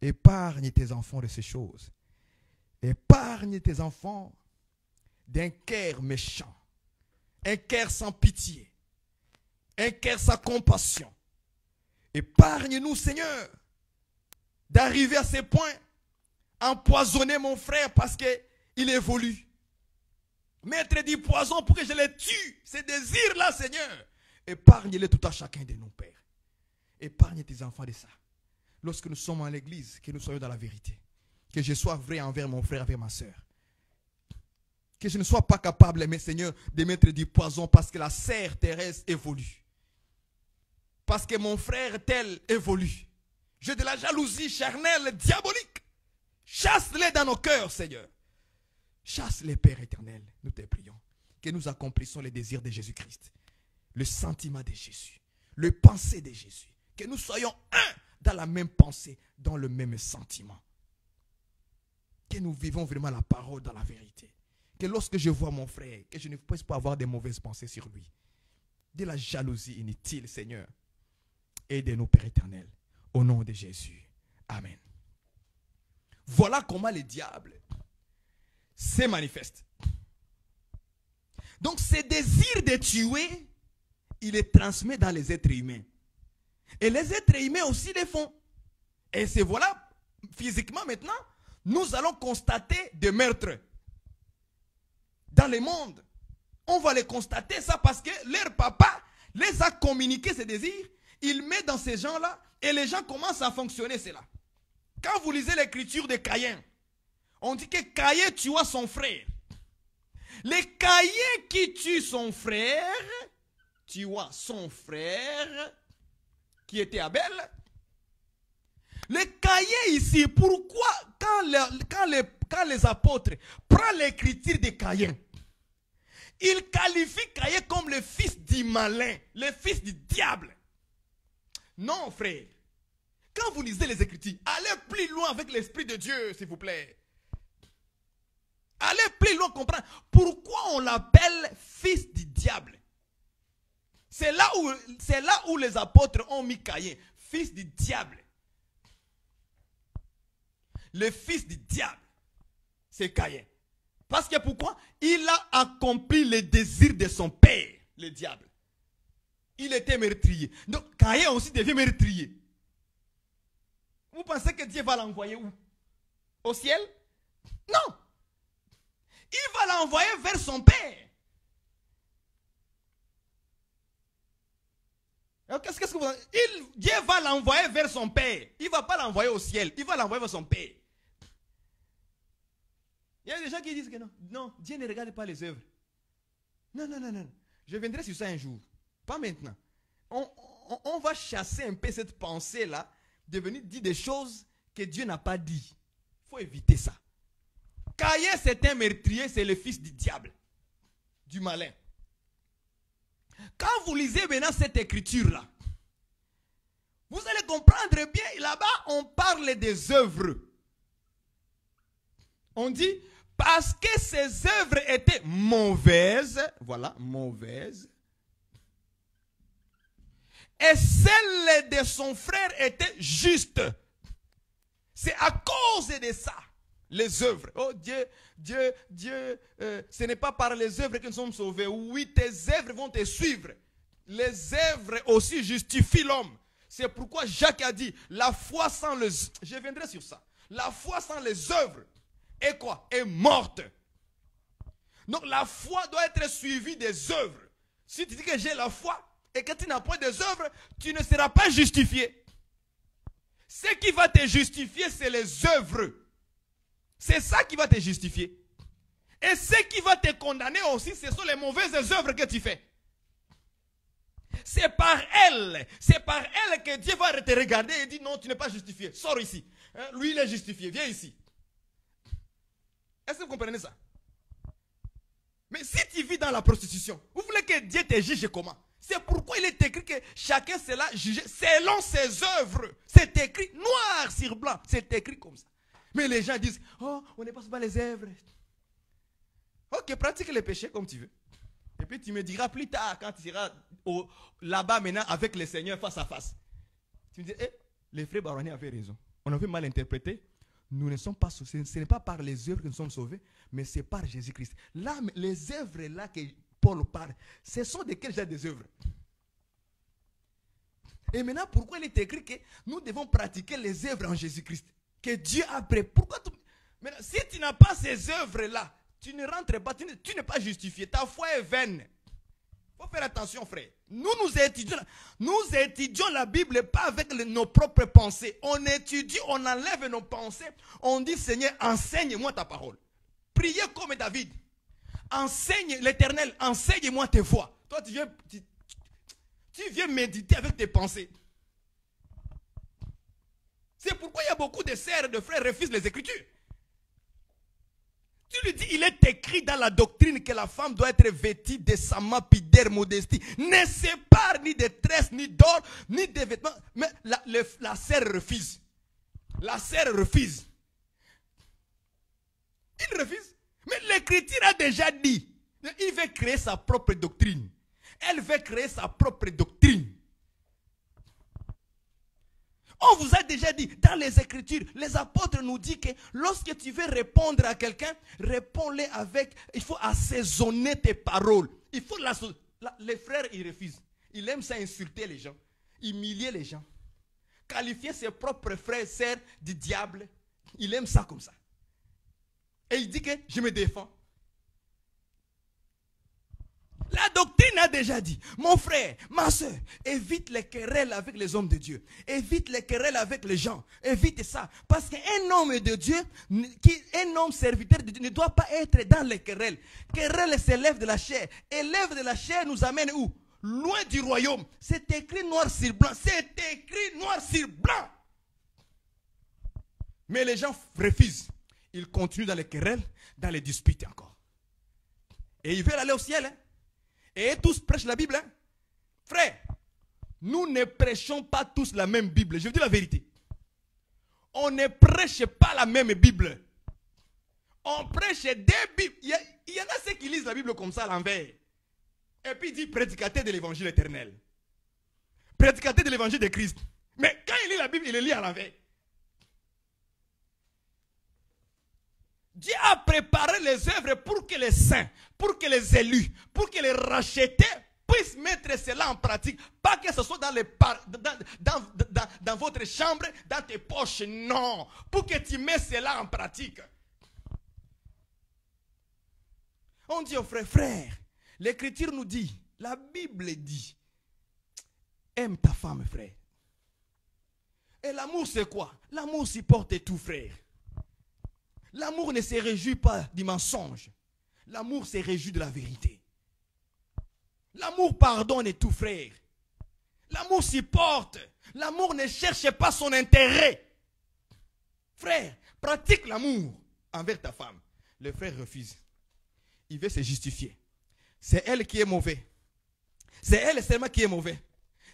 Épargne tes enfants de ces choses. Épargne tes enfants d'un cœur méchant. Un cœur sans pitié. Un cœur sans compassion. Épargne-nous, Seigneur, d'arriver à ce point, empoisonner mon frère parce qu'il évolue. Mettre du poison pour que je les tue. Ces désirs-là, Seigneur. Épargne-les tout à chacun de nous, Père. Épargne tes enfants de ça. Lorsque nous sommes en l'église, que nous soyons dans la vérité. Que je sois vrai envers mon frère, envers ma soeur. Que je ne sois pas capable, mais Seigneur, de mettre du poison parce que la serre terrestre évolue. Parce que mon frère tel évolue. J'ai de la jalousie charnelle, diabolique. Chasse-les dans nos cœurs, Seigneur. Chasse-les, Père éternel, nous te prions. Que nous accomplissons les désirs de Jésus-Christ. Le sentiment de Jésus. Le pensée de Jésus. Que nous soyons un dans la même pensée, dans le même sentiment. Que nous vivons vraiment la parole dans la vérité. Que lorsque je vois mon frère, que je ne puisse pas avoir de mauvaises pensées sur lui. De la jalousie inutile, Seigneur. Aide-nous, Père éternel. Au nom de Jésus. Amen. Voilà comment le diable se manifeste. Donc ce désir de tuer, il est transmis dans les êtres humains. Et les êtres humains aussi les font. Et c'est voilà, physiquement maintenant, nous allons constater des meurtres dans le monde. On va les constater ça parce que leur papa les a communiqué ces désirs. Il met dans ces gens-là et les gens commencent à fonctionner cela. Quand vous lisez l'écriture de Caïn, on dit que Caïn tua son frère. Le Caïn qui tue son frère, tua son frère, qui était Abel. Le Caïn ici, pourquoi quand les apôtres prennent l'écriture de Caïn, ils qualifient Caïn comme le fils du malin, le fils du diable. Non, frère. Quand vous lisez les Écritures, allez plus loin avec l'Esprit de Dieu, s'il vous plaît. Allez plus loin comprendre pourquoi on l'appelle fils du diable. C'est là où les apôtres ont mis Caïn, fils du diable. Le fils du diable, c'est Caïn. Parce que pourquoi? Il a accompli les désirs de son père, le diable. Il était meurtrier. Donc Caïn aussi devient meurtrier. Vous pensez que Dieu va l'envoyer où? Au ciel? Non. Il va l'envoyer vers son père. Qu'est-ce que vous... Dieu va l'envoyer vers son père. Il ne va pas l'envoyer au ciel. Il va l'envoyer vers son père. Il y a des gens qui disent que non. Non, Dieu ne regarde pas les œuvres. Non, non, non, non. Je viendrai sur ça un jour. Pas maintenant. On va chasser un peu cette pensée-là de venir dire des choses que Dieu n'a pas dit. Il faut éviter ça. Caïn, c'est un meurtrier, c'est le fils du diable, du malin. Quand vous lisez maintenant cette écriture-là, vous allez comprendre bien, là-bas, on parle des œuvres. On dit, parce que ces œuvres étaient mauvaises, voilà, mauvaises, et celles de son frère étaient justes. C'est à cause de ça. Les œuvres. Oh Dieu, ce n'est pas par les œuvres que nous sommes sauvés. Oui, tes œuvres vont te suivre. Les œuvres aussi justifient l'homme. C'est pourquoi Jacques a dit, la foi sans les... Je viendrai sur ça. La foi sans les œuvres est quoi? Est morte. Donc la foi doit être suivie des œuvres. Si tu dis que j'ai la foi et que tu n'as pas des œuvres, tu ne seras pas justifié. Ce qui va te justifier, c'est les œuvres. C'est ça qui va te justifier. Et ce qui va te condamner aussi, ce sont les mauvaises œuvres que tu fais. C'est par elles que Dieu va te regarder et dire non, tu n'es pas justifié. Sors ici. Hein? Lui, il est justifié. Viens ici. Est-ce que vous comprenez ça? Mais si tu vis dans la prostitution, vous voulez que Dieu te juge comment? C'est pourquoi il est écrit que chacun sera jugé selon ses œuvres. C'est écrit noir sur blanc. C'est écrit comme ça. Mais les gens disent, oh, on ne passe pas les œuvres. Ok, pratique les péchés comme tu veux. Et puis tu me diras plus tard, quand tu seras là-bas maintenant avec le Seigneur face à face. Tu me dis, les frères Baroni avaient raison. On avait mal interprété. Nous ne sommes pas sauvés. Ce n'est pas par les œuvres que nous sommes sauvés, mais c'est par Jésus-Christ. Là, les œuvres là que Paul parle, ce sont de quel genre des œuvres? Et maintenant, pourquoi il est écrit que nous devons pratiquer les œuvres en Jésus-Christ? Que Dieu a prêt. Pourquoi maintenant, si tu n'as pas ces œuvres-là, tu ne rentres pas, tu n'es pas justifié. Ta foi est vaine. Il faut faire attention, frère. Nous étudions la Bible pas avec nos propres pensées. On étudie, on enlève nos pensées. On dit, Seigneur, enseigne-moi ta parole. Priez comme David. Enseigne l'Éternel, enseigne-moi tes voies. Toi, tu viens méditer avec tes pensées. C'est pourquoi il y a beaucoup de sœurs et de frères qui refusent les Écritures. Tu lui dis, il est écrit dans la doctrine que la femme doit être vêtue de sama, pudeur, modestie. Ne sépare ni de tresses, ni d'or, ni de vêtements. Mais la sœur refuse. La sœur refuse. Il refuse. Mais l'Écriture a déjà dit. Il veut créer sa propre doctrine. Elle veut créer sa propre doctrine. On vous a déjà dit, dans les Écritures, les apôtres nous disent que lorsque tu veux répondre à quelqu'un, réponds-le avec, il faut assaisonner tes paroles. Il faut les frères, ils refusent. Ils aiment ça insulter les gens, humilier les gens, qualifier ses propres frères et sœurs du diable. Il aime ça comme ça. Et il dit que je me défends. La doctrine a déjà dit, mon frère, ma soeur, évite les querelles avec les hommes de Dieu. Évite les querelles avec les gens. Évite ça. Parce qu'un homme de Dieu, un homme serviteur de Dieu ne doit pas être dans les querelles. Querelles, c'est l'œuvre de la chair. Et l'œuvre de la chair nous amène où? Loin du royaume. C'est écrit noir sur blanc. C'est écrit noir sur blanc. Mais les gens refusent. Ils continuent dans les querelles, dans les disputes encore. Et ils veulent aller au ciel. Hein? Et tous prêchent la Bible. Hein? Frère, nous ne prêchons pas tous la même Bible. Je vous dis la vérité. On ne prêche pas la même Bible. On prêche des Bibles. Il y en a ceux qui lisent la Bible comme ça à l'envers. Et puis il dit prédicateur de l'évangile éternel. Prédicateur de l'évangile de Christ. Mais quand il lit la Bible, il le lit à l'envers. Dieu a préparé les œuvres pour que les saints, pour que les élus, pour que les rachetés puissent mettre cela en pratique. Pas que ce soit dans votre chambre, dans tes poches. Non. Pour que tu mettes cela en pratique. On dit aux frères, l'Écriture nous dit, la Bible dit, aime ta femme, frère. Et l'amour c'est quoi? L'amour supporte tout, frère. L'amour ne se réjouit pas du mensonge. L'amour se réjouit de la vérité. L'amour pardonne et tout, frère. L'amour supporte. L'amour ne cherche pas son intérêt. Frère, pratique l'amour envers ta femme. Le frère refuse. Il veut se justifier. C'est elle qui est mauvaise. C'est elle seulement qui est mauvaise.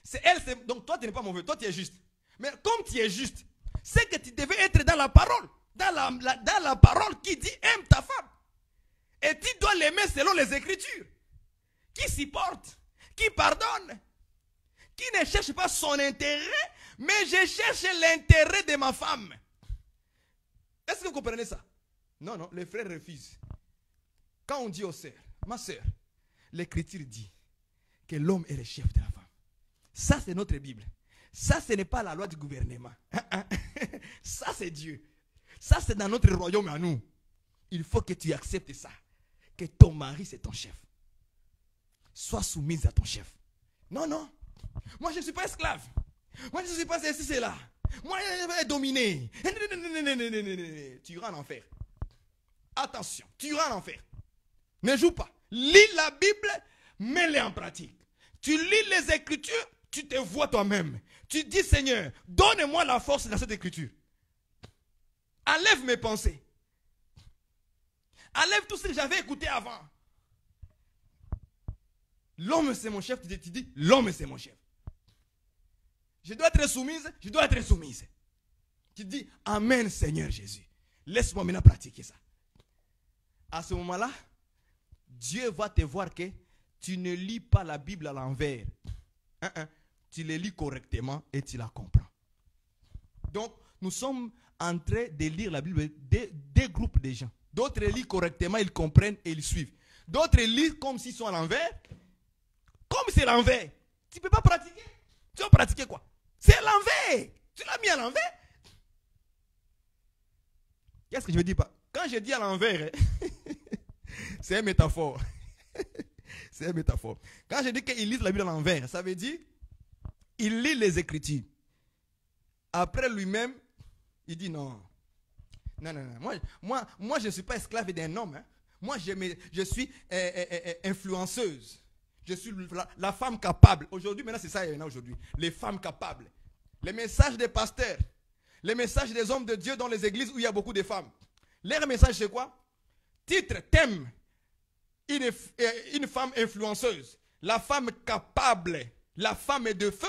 C'est elle. Donc toi, tu n'es pas mauvais. Toi, tu es juste. Mais comme tu es juste, c'est que tu devais être dans la parole. Dans la parole qui dit aime ta femme. Et tu dois l'aimer selon les Écritures. Qui supporte, qui pardonne, qui ne cherche pas son intérêt, mais je cherche l'intérêt de ma femme. Est-ce que vous comprenez ça? Non, non, les frères refusent. Quand on dit aux sœurs, ma sœur, l'Écriture dit que l'homme est le chef de la femme. Ça, c'est notre Bible. Ça, ce n'est pas la loi du gouvernement. Ça, c'est Dieu. Ça, c'est dans notre royaume à nous. Il faut que tu acceptes ça. Que ton mari, c'est ton chef. Sois soumise à ton chef. Non, non. Moi, je ne suis pas esclave. Moi, je ne suis pas ceci, c'est là. Moi, je vais dominer. Tu iras en enfer. Attention, tu iras en enfer. Ne joue pas. Lis la Bible, mets-la en pratique. Tu lis les Écritures, tu te vois toi-même. Tu dis, Seigneur, donne-moi la force dans cette Écriture. Enlève mes pensées. Enlève tout ce que j'avais écouté avant. L'homme c'est mon chef, tu dis, l'homme c'est mon chef. Je dois être soumise, je dois être soumise. Tu dis, Amen Seigneur Jésus. Laisse-moi maintenant pratiquer ça. À ce moment-là, Dieu va te voir que tu ne lis pas la Bible à l'envers. Tu les lis correctement et tu la comprends. Donc, nous sommes en train de lire la Bible des groupes de gens. D'autres lisent correctement, ils comprennent et ils suivent. D'autres lisent comme s'ils sont à l'envers. Comme c'est l'envers, tu ne peux pas pratiquer. Tu vas pratiquer quoi? C'est l'envers. Tu l'as mis à l'envers. Qu'est-ce que je veux dire pas? Quand je dis à l'envers, c'est une métaphore. C'est une métaphore. Quand je dis qu'ils lisent la Bible à l'envers, ça veut dire il lit les Écritures. Après lui-même, il dit non. Non, non, non. Moi je ne suis pas esclave d'un homme. Hein. Moi, je suis influenceuse. Je suis la femme capable. Aujourd'hui, maintenant, c'est ça, il y en a aujourd'hui. Les femmes capables. Les messages des pasteurs. Les messages des hommes de Dieu dans les églises où il y a beaucoup de femmes. Leur message, c'est quoi? Titre, thème. Une femme influenceuse. La femme capable. La femme de feu.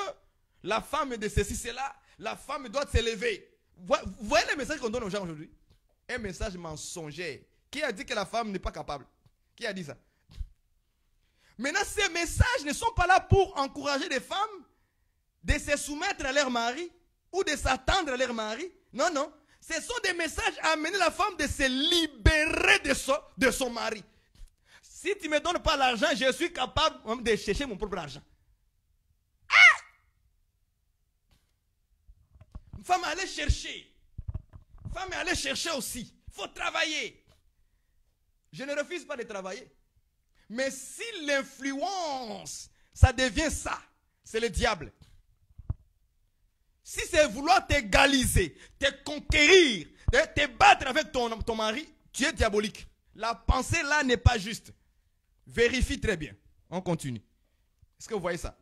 La femme de ceci, cela. La femme doit s'élever. Vous voyez les messages qu'on donne aux gens aujourd'hui? Un message mensonger. Qui a dit que la femme n'est pas capable? Qui a dit ça? Maintenant, ces messages ne sont pas là pour encourager les femmes de se soumettre à leur mari ou de s'attendre à leur mari. Non, non. Ce sont des messages à amener la femme de se libérer de son mari. Si tu ne me donnes pas l'argent, je suis capable de chercher mon propre argent. Ah! Une femme allait chercher. Une femme allait chercher aussi. Il faut travailler. Je ne refuse pas de travailler. Mais si l'influence, ça devient ça, c'est le diable. Si c'est vouloir t'égaliser, te conquérir, te battre avec ton mari, tu es diabolique. La pensée là n'est pas juste. Vérifie très bien. On continue. Est-ce que vous voyez ça?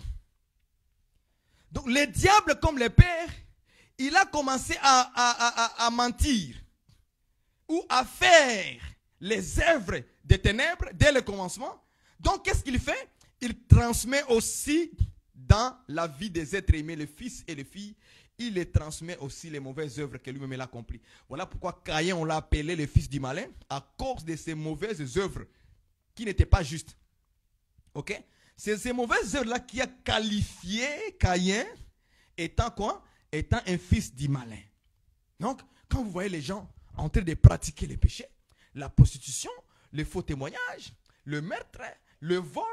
Donc le diable comme le père, il a commencé à mentir ou à faire les œuvres des ténèbres dès le commencement. Donc qu'est-ce qu'il fait? Il transmet aussi dans la vie des êtres aimés, les fils et les filles, il les transmet aussi les mauvaises œuvres que lui-même a accomplies. Voilà pourquoi Caïn, on l'a appelé le fils du malin, à cause de ces mauvaises œuvres qui n'étaient pas justes. Ok? C'est ces mauvaises œuvres-là qui a qualifié Caïn étant quoi? Étant un fils du malin. Donc, quand vous voyez les gens en train de pratiquer les péchés, la prostitution, les faux témoignages, le meurtre, le vol,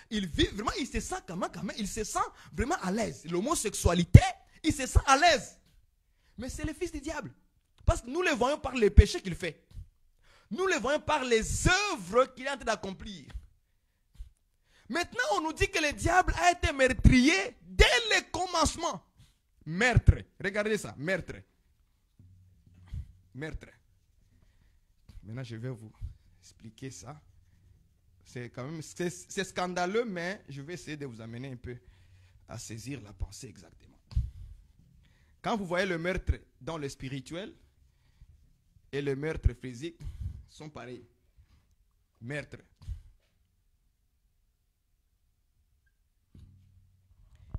il vit vraiment, il se sent quand même, il se sent vraiment à l'aise. L'homosexualité, il se sent à l'aise. Mais c'est le fils du diable. Parce que nous le voyons par les péchés qu'il fait. Nous le voyons par les œuvres qu'il est en train d'accomplir. Maintenant, on nous dit que le diable a été meurtrier dès le commencement. Meurtre. Regardez ça, meurtre. Meurtre. Maintenant, je vais vous expliquer ça. C'est quand même, c'est scandaleux, mais je vais essayer de vous amener un peu à saisir la pensée exactement. Quand vous voyez le meurtre dans le spirituel et le meurtre physique sont pareils. Meurtre.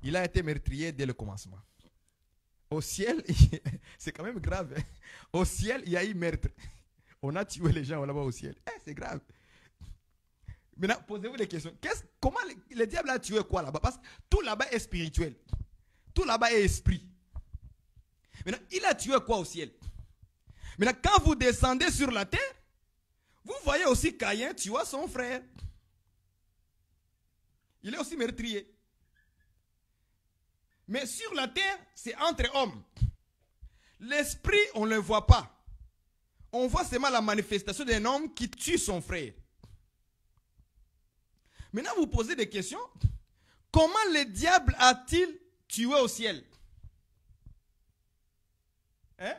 Il a été meurtrier dès le commencement. Au ciel, c'est quand même grave. Hein? Au ciel, il y a eu meurtre. On a tué les gens là-bas au ciel. C'est grave. Maintenant, posez-vous des questions. Comment le diable a tué quoi là-bas? Parce que tout là-bas est spirituel. Tout là-bas est esprit. Maintenant, il a tué quoi au ciel? Maintenant, quand vous descendez sur la terre, vous voyez aussi Caïn tuer son frère. Il est aussi meurtrier. Mais sur la terre, c'est entre hommes. L'esprit, on ne le voit pas. On voit seulement la manifestation d'un homme qui tue son frère. Maintenant, vous posez des questions. Comment le diable a-t-il tué au ciel? Hein?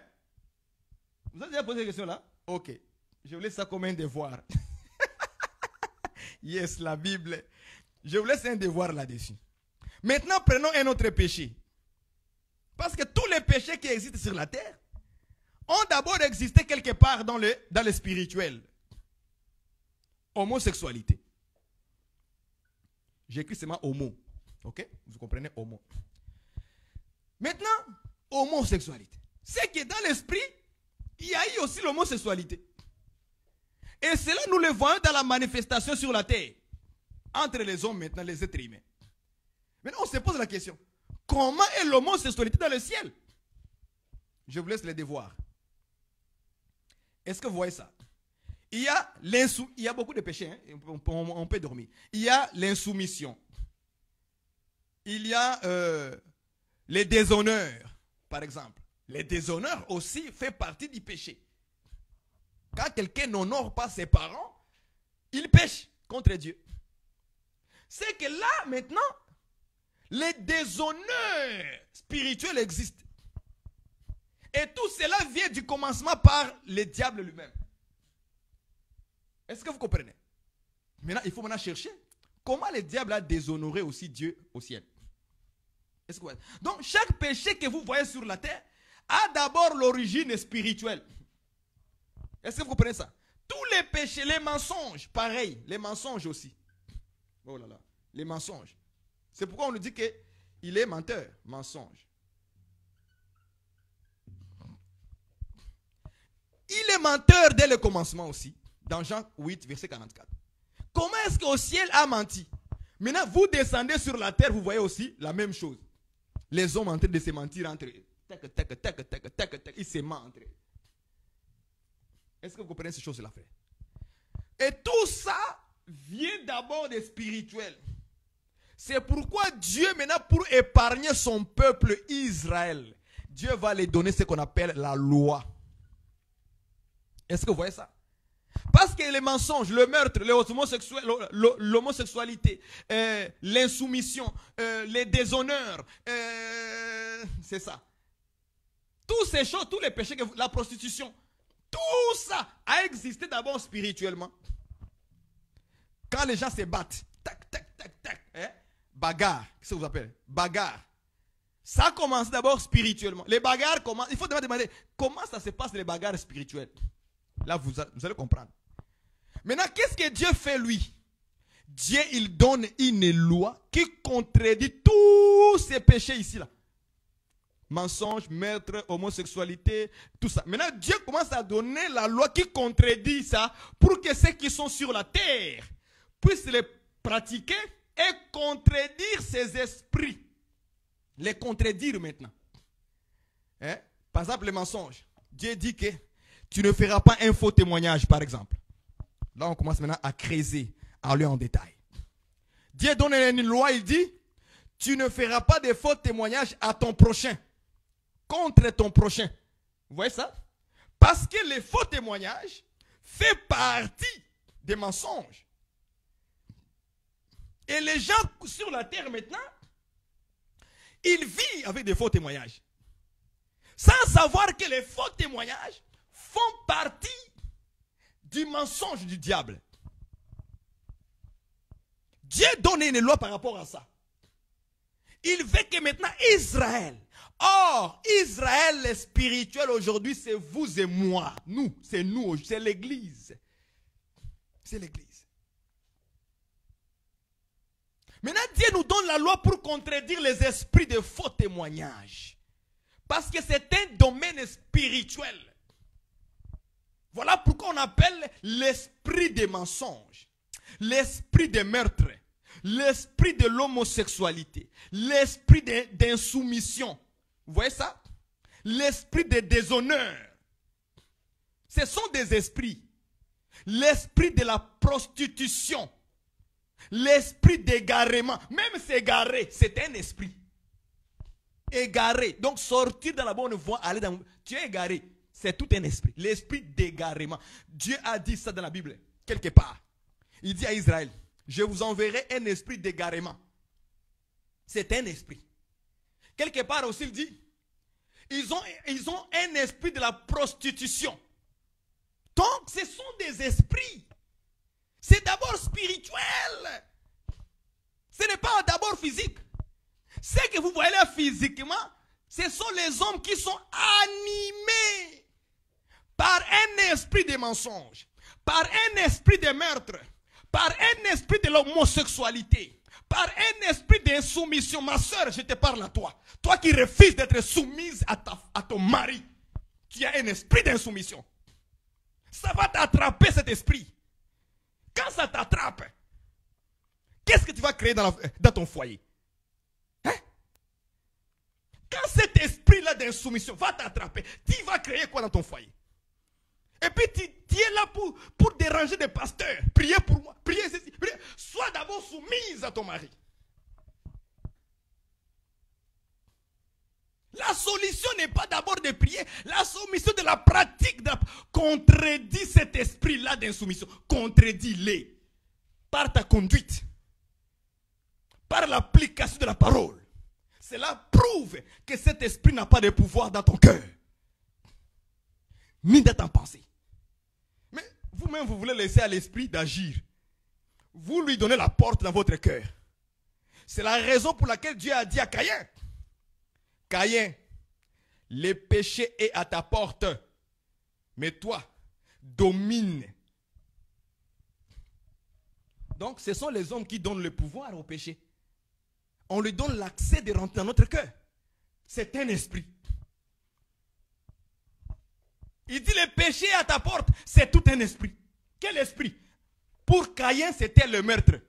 Vous avez déjà posé des questions là? Ok. Je vous laisse ça comme un devoir. Yes, la Bible. Je vous laisse un devoir là-dessus. Maintenant, prenons un autre péché. Parce que tous les péchés qui existent sur la terre ont d'abord existé quelque part dans le spirituel. Homosexualité. J'écris seulement homo. Ok? Vous comprenez homo. Maintenant, homosexualité. C'est que dans l'esprit, il y a eu aussi l'homosexualité. Et cela, nous le voyons dans la manifestation sur la terre. Entre les hommes maintenant, les êtres humains. Maintenant, on se pose la question. Comment est l'homosexualité dans le ciel? Je vous laisse les devoirs. Est-ce que vous voyez ça? Il y a beaucoup de péchés. Hein? On peut dormir. Il y a l'insoumission. Il y a les déshonneurs, par exemple. Les déshonneurs aussi fait partie du péché. Quand quelqu'un n'honore pas ses parents, il pêche contre Dieu. C'est que là, maintenant, les déshonneurs spirituels existent. Et tout cela vient du commencement par le diable lui-même. Est-ce que vous comprenez? Maintenant, il faut maintenant chercher comment le diable a déshonoré aussi Dieu au ciel. Est-ce que vous voyez? Donc, chaque péché que vous voyez sur la terre a d'abord l'origine spirituelle. Est-ce que vous comprenez ça? Tous les péchés, les mensonges, pareil, les mensonges aussi. Oh là là, les mensonges. C'est pourquoi on nous dit qu'il est menteur, mensonge. Il est menteur dès le commencement aussi, dans Jean 8, verset 44. Comment est-ce qu'au ciel a menti? Maintenant, vous descendez sur la terre, vous voyez aussi la même chose. Les hommes en train de se mentir entre eux. tac, tac, tac, tac, tac, tac. Il s'est mentré. Est-ce que vous comprenez ces choses-là, frère? Et tout ça vient d'abord des spirituels. C'est pourquoi Dieu, maintenant, pour épargner son peuple Israël, Dieu va les donner ce qu'on appelle la loi. Est-ce que vous voyez ça? Parce que les mensonges, le meurtre, l'homosexualité, l'insoumission, les déshonneurs, c'est ça. Toutes ces choses, tous les péchés, la prostitution, tout ça a existé d'abord spirituellement. Quand les gens se battent, tac, tac, tac, tac, bagarre, qu'est-ce que vous appelez? Bagarre. Ça a commencé d'abord spirituellement. Les bagarres commencent, il faut demander comment ça se passe les bagarres spirituelles. Là, vous allez comprendre. Maintenant, qu'est-ce que Dieu fait lui? Dieu, il donne une loi qui contredit tous ces péchés ici, là. Mensonge, meurtre, homosexualité, tout ça. Maintenant, Dieu commence à donner la loi qui contredit ça pour que ceux qui sont sur la terre puissent les pratiquer et contredire ces esprits. Les contredire maintenant. Par exemple, les mensonges. Dieu dit que tu ne feras pas un faux témoignage, par exemple. Là, on commence maintenant à creuser, à aller en détail. Dieu donne une loi, il dit, tu ne feras pas de faux témoignages à ton prochain, contre ton prochain. Vous voyez ça? Parce que les faux témoignages font partie des mensonges. Et les gens sur la terre maintenant, ils vivent avec des faux témoignages. Sans savoir que les faux témoignages font partie du mensonge du diable. Dieu donne une loi par rapport à ça. Il veut que maintenant Israël, Israël spirituel aujourd'hui, c'est vous et moi. Nous, c'est l'église. C'est l'église. Maintenant, Dieu nous donne la loi pour contredire les esprits de faux témoignages. Parce que c'est un domaine spirituel. Voilà pourquoi on appelle l'esprit des mensonges, l'esprit des meurtres, l'esprit de l'homosexualité, l'esprit d'insoumission. Vous voyez ça? L'esprit de déshonneur. Ce sont des esprits. L'esprit de la prostitution. L'esprit d'égarement. Même s'égarer, c'est un esprit. Égaré. Donc sortir dans la bonne voie, aller dans... Tu es égaré. C'est tout un esprit. L'esprit d'égarement. Dieu a dit ça dans la Bible, quelque part. Il dit à Israël, je vous enverrai un esprit d'égarement. C'est un esprit. Quelque part aussi, il dit, ils ont un esprit de la prostitution. Donc, ce sont des esprits. C'est d'abord spirituel. Ce n'est pas d'abord physique. Ce que vous voyez là physiquement, ce sont les hommes qui sont animés par un esprit de mensonge, par un esprit de meurtre, par un esprit de l'homosexualité, par un esprit d'insoumission. Ma soeur, je te parle à toi. Toi qui refuses d'être soumise à ton mari, tu as un esprit d'insoumission. Ça va t'attraper cet esprit. Quand ça t'attrape, qu'est-ce que tu vas créer dans ton foyer? Quand cet esprit-là d'insoumission va t'attraper, tu vas créer quoi dans ton foyer? Et puis tu es là pour déranger des pasteurs. Priez pour moi. Priez ceci. Priez. Sois d'abord soumise à ton mari. La solution n'est pas d'abord de prier. La soumission de la pratique contredit cet esprit-là d'insoumission. Contredis-les par ta conduite. Par l'application de la parole. Cela prouve que cet esprit n'a pas de pouvoir dans ton cœur. Ni dans ta pensée. Mais vous-même, vous voulez laisser à l'esprit d'agir. Vous lui donnez la porte dans votre cœur. C'est la raison pour laquelle Dieu a dit à Caïn, Caïn, le péché est à ta porte, mais toi, domine. Donc, ce sont les hommes qui donnent le pouvoir au péché. On lui donne l'accès de rentrer dans notre cœur. C'est un esprit. Il dit le péché est à ta porte, c'est tout un esprit. Quel esprit? Pour Caïn, c'était le meurtre.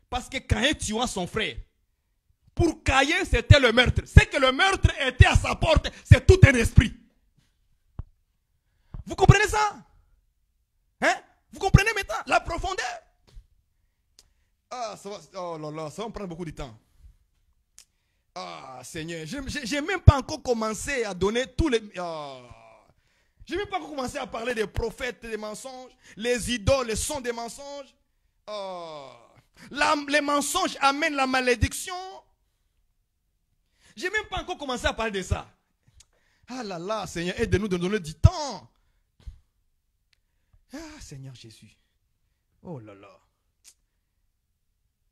Parce que Caïn tua son frère. Pour Caïn, c'était le meurtre. C'est que le meurtre était à sa porte. C'est tout un esprit. Vous comprenez ça? Hein? Vous comprenez maintenant la profondeur? Ah, ça va, oh là là, ça va me prendre beaucoup de temps. Ah, Seigneur, je n'ai même pas encore commencé à donner tous les... Je n'ai même pas encore commencé à parler des prophètes, des mensonges, les idoles, les sons des mensonges. Les mensonges amènent la malédiction. Je n'ai même pas encore commencé à parler de ça. Ah là là, Seigneur, aide-nous de nous donner du temps. Ah, Seigneur Jésus. Oh là là.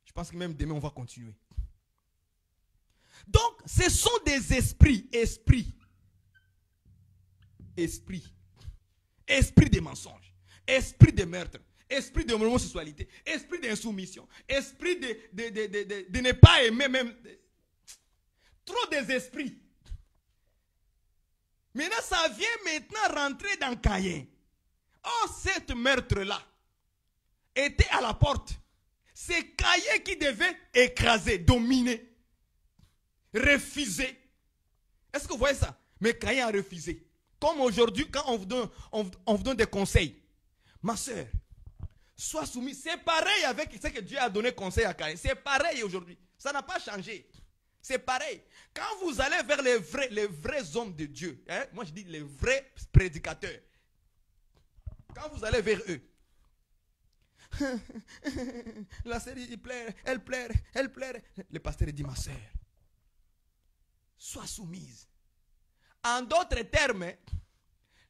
Je pense que même demain, on va continuer. Donc, ce sont des esprits. Esprit des mensonges. Esprit de meurtre. Esprit de homosexualité. Esprit d'insoumission. Esprit de ne pas aimer même. Trop des esprits. Maintenant, ça vient maintenant rentrer dans Caïn. Oh, cet meurtre-là était à la porte. C'est Caïn qui devait écraser, dominer, refuser. Est-ce que vous voyez ça? Mais Caïn a refusé. Comme aujourd'hui, quand on vous donne des conseils. Ma soeur, sois soumise. C'est pareil avec ce que Dieu a donné conseil à Caïn. C'est pareil aujourd'hui. Ça n'a pas changé. C'est pareil. Quand vous allez vers les vrais hommes de Dieu, hein, moi je dis les vrais prédicateurs. Quand vous allez vers eux, la sœur il pleure, elle pleure, elle pleure. Le pasteur dit, ma sœur, sois soumise. En d'autres termes,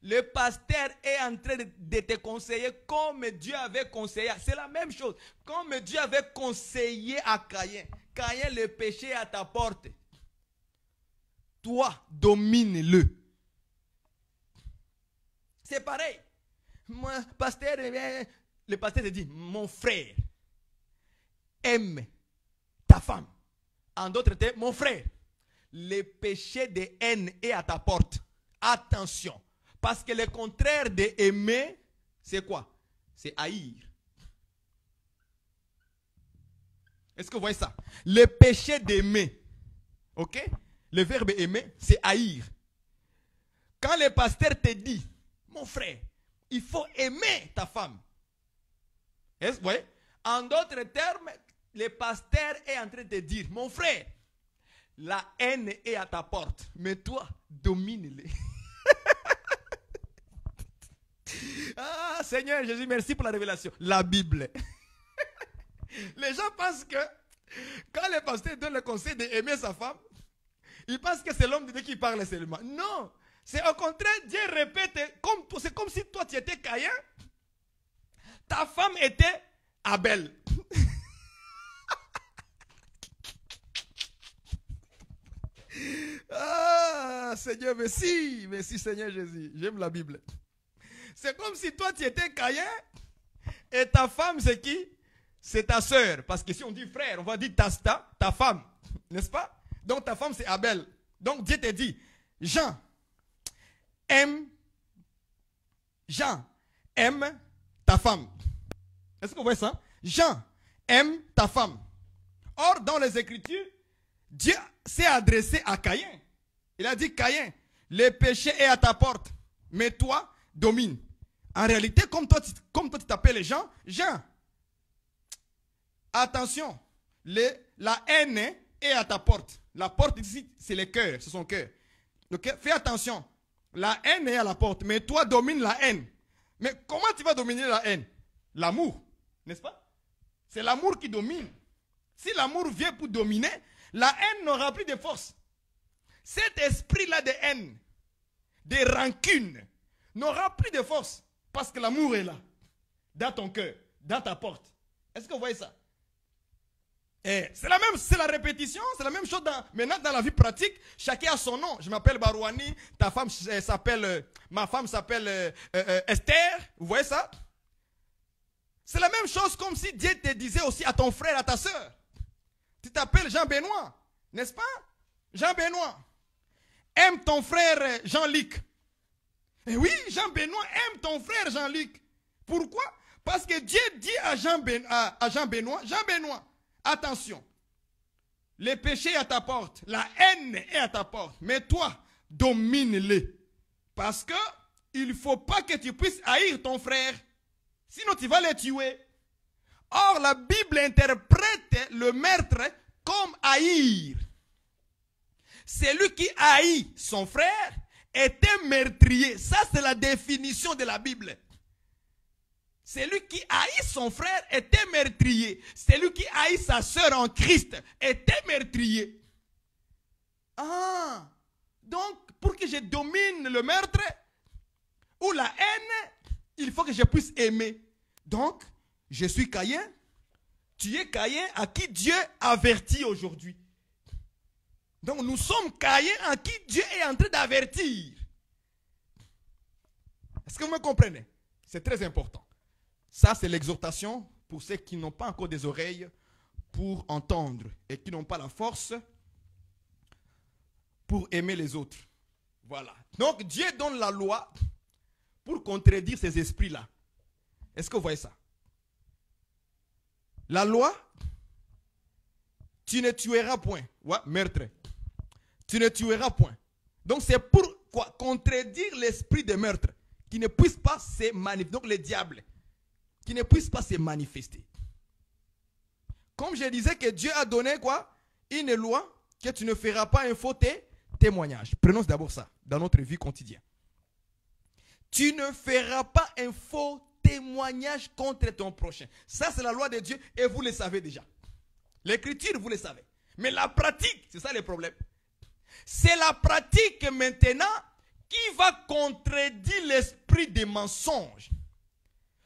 le pasteur est en train de te conseiller comme Dieu avait conseillé. C'est la même chose. Comme Dieu avait conseillé à Caïn. Caïn, le péché est à ta porte. Toi, domine-le. C'est pareil. Moi, pasteur, le pasteur te dit, mon frère, aime ta femme. En d'autres termes, mon frère, le péché de haine est à ta porte. Attention. Parce que le contraire de aimer, c'est quoi? C'est haïr. Est-ce que vous voyez ça? Le péché d'aimer, ok? Le verbe aimer, c'est haïr. Quand le pasteur te dit, mon frère, il faut aimer ta femme. Est-ce que vous voyez? En d'autres termes, le pasteur est en train de te dire, mon frère, la haine est à ta porte, mais toi, domine-les. Ah, Seigneur Jésus, merci pour la révélation. La Bible. Les gens pensent que quand le pasteur donne le conseil d'aimer sa femme, ils pensent que c'est l'homme de Dieu qui parle seulement. Non, c'est au contraire, Dieu répète, c'est comme si toi tu étais Caïn, ta femme était Abel. Ah, Seigneur, merci, merci Seigneur Jésus, j'aime la Bible. C'est comme si toi tu étais Caïn et ta femme c'est qui? C'est ta soeur. Parce que si on dit frère, on va dire ta femme. N'est-ce pas? Donc ta femme c'est Abel. Donc Dieu te dit, Jean, aime ta femme. Est-ce que vous voyez ça? Jean, aime ta femme. Or, dans les Écritures, Dieu s'est adressé à Caïn. Il a dit, Caïn, le péché est à ta porte, mais toi, domine. En réalité, comme toi tu t'appelles Jean, attention, la haine est à ta porte. La porte ici, c'est le cœur, c'est son cœur. Okay? Fais attention, la haine est à la porte, mais toi domine la haine. Mais comment tu vas dominer la haine? L'amour, n'est-ce pas? C'est l'amour qui domine. Si l'amour vient pour dominer, la haine n'aura plus de force. Cet esprit-là de haine, de rancune, n'aura plus de force. Parce que l'amour est là, dans ton cœur, dans ta porte. Est-ce que vous voyez ça? C'est la répétition, c'est la même chose maintenant dans la vie pratique. Chacun a son nom. Je m'appelle Barouani, ma femme s'appelle Esther. Vous voyez ça? C'est la même chose comme si Dieu te disait aussi à ton frère, à ta soeur. Tu t'appelles Jean-Benoît, n'est-ce pas? Jean-Benoît, aime ton frère Jean-Luc. Et oui, Jean-Benoît aime ton frère Jean-Luc. Pourquoi? Parce que Dieu dit à Jean-Benoît, Jean-Benoît, attention, Le péché est à ta porte. La haine est à ta porte. Mais toi, domine-les. Parce que il ne faut pas que tu puisses haïr ton frère. Sinon, tu vas le tuer. Or, la Bible interprète le meurtre comme haïr. Celui qui haït son frère est un meurtrier. Ça, c'est la définition de la Bible. Celui qui haït son frère est un meurtrier. Celui qui haït sa sœur en Christ est un meurtrier. Ah, donc pour que je domine le meurtre ou la haine, il faut que je puisse aimer. Donc, je suis Caïn. Tu es Caïn à qui Dieu avertit aujourd'hui. Donc, nous sommes Caïn à qui Dieu est en train d'avertir. Est-ce que vous me comprenez? C'est très important. Ça, c'est l'exhortation pour ceux qui n'ont pas encore des oreilles pour entendre et qui n'ont pas la force pour aimer les autres. Voilà. Donc, Dieu donne la loi pour contredire ces esprits-là. Est-ce que vous voyez ça? La loi, tu ne tueras point. Ouais, meurtre. Tu ne tueras point. Donc, c'est pour quoi? Contredire l'esprit de meurtre qui ne puisse pas se manifester. Donc, le diable qui ne puisse pas se manifester. Comme je disais que Dieu a donné quoi? Une loi que tu ne feras pas un faux témoignage. Prenons d'abord ça dans notre vie quotidienne. Tu ne feras pas un faux témoignage contre ton prochain. Ça, c'est la loi de Dieu et vous le savez déjà. L'écriture, vous le savez. Mais la pratique, c'est ça le problème. C'est la pratique maintenant qui va contredire l'esprit des mensonges.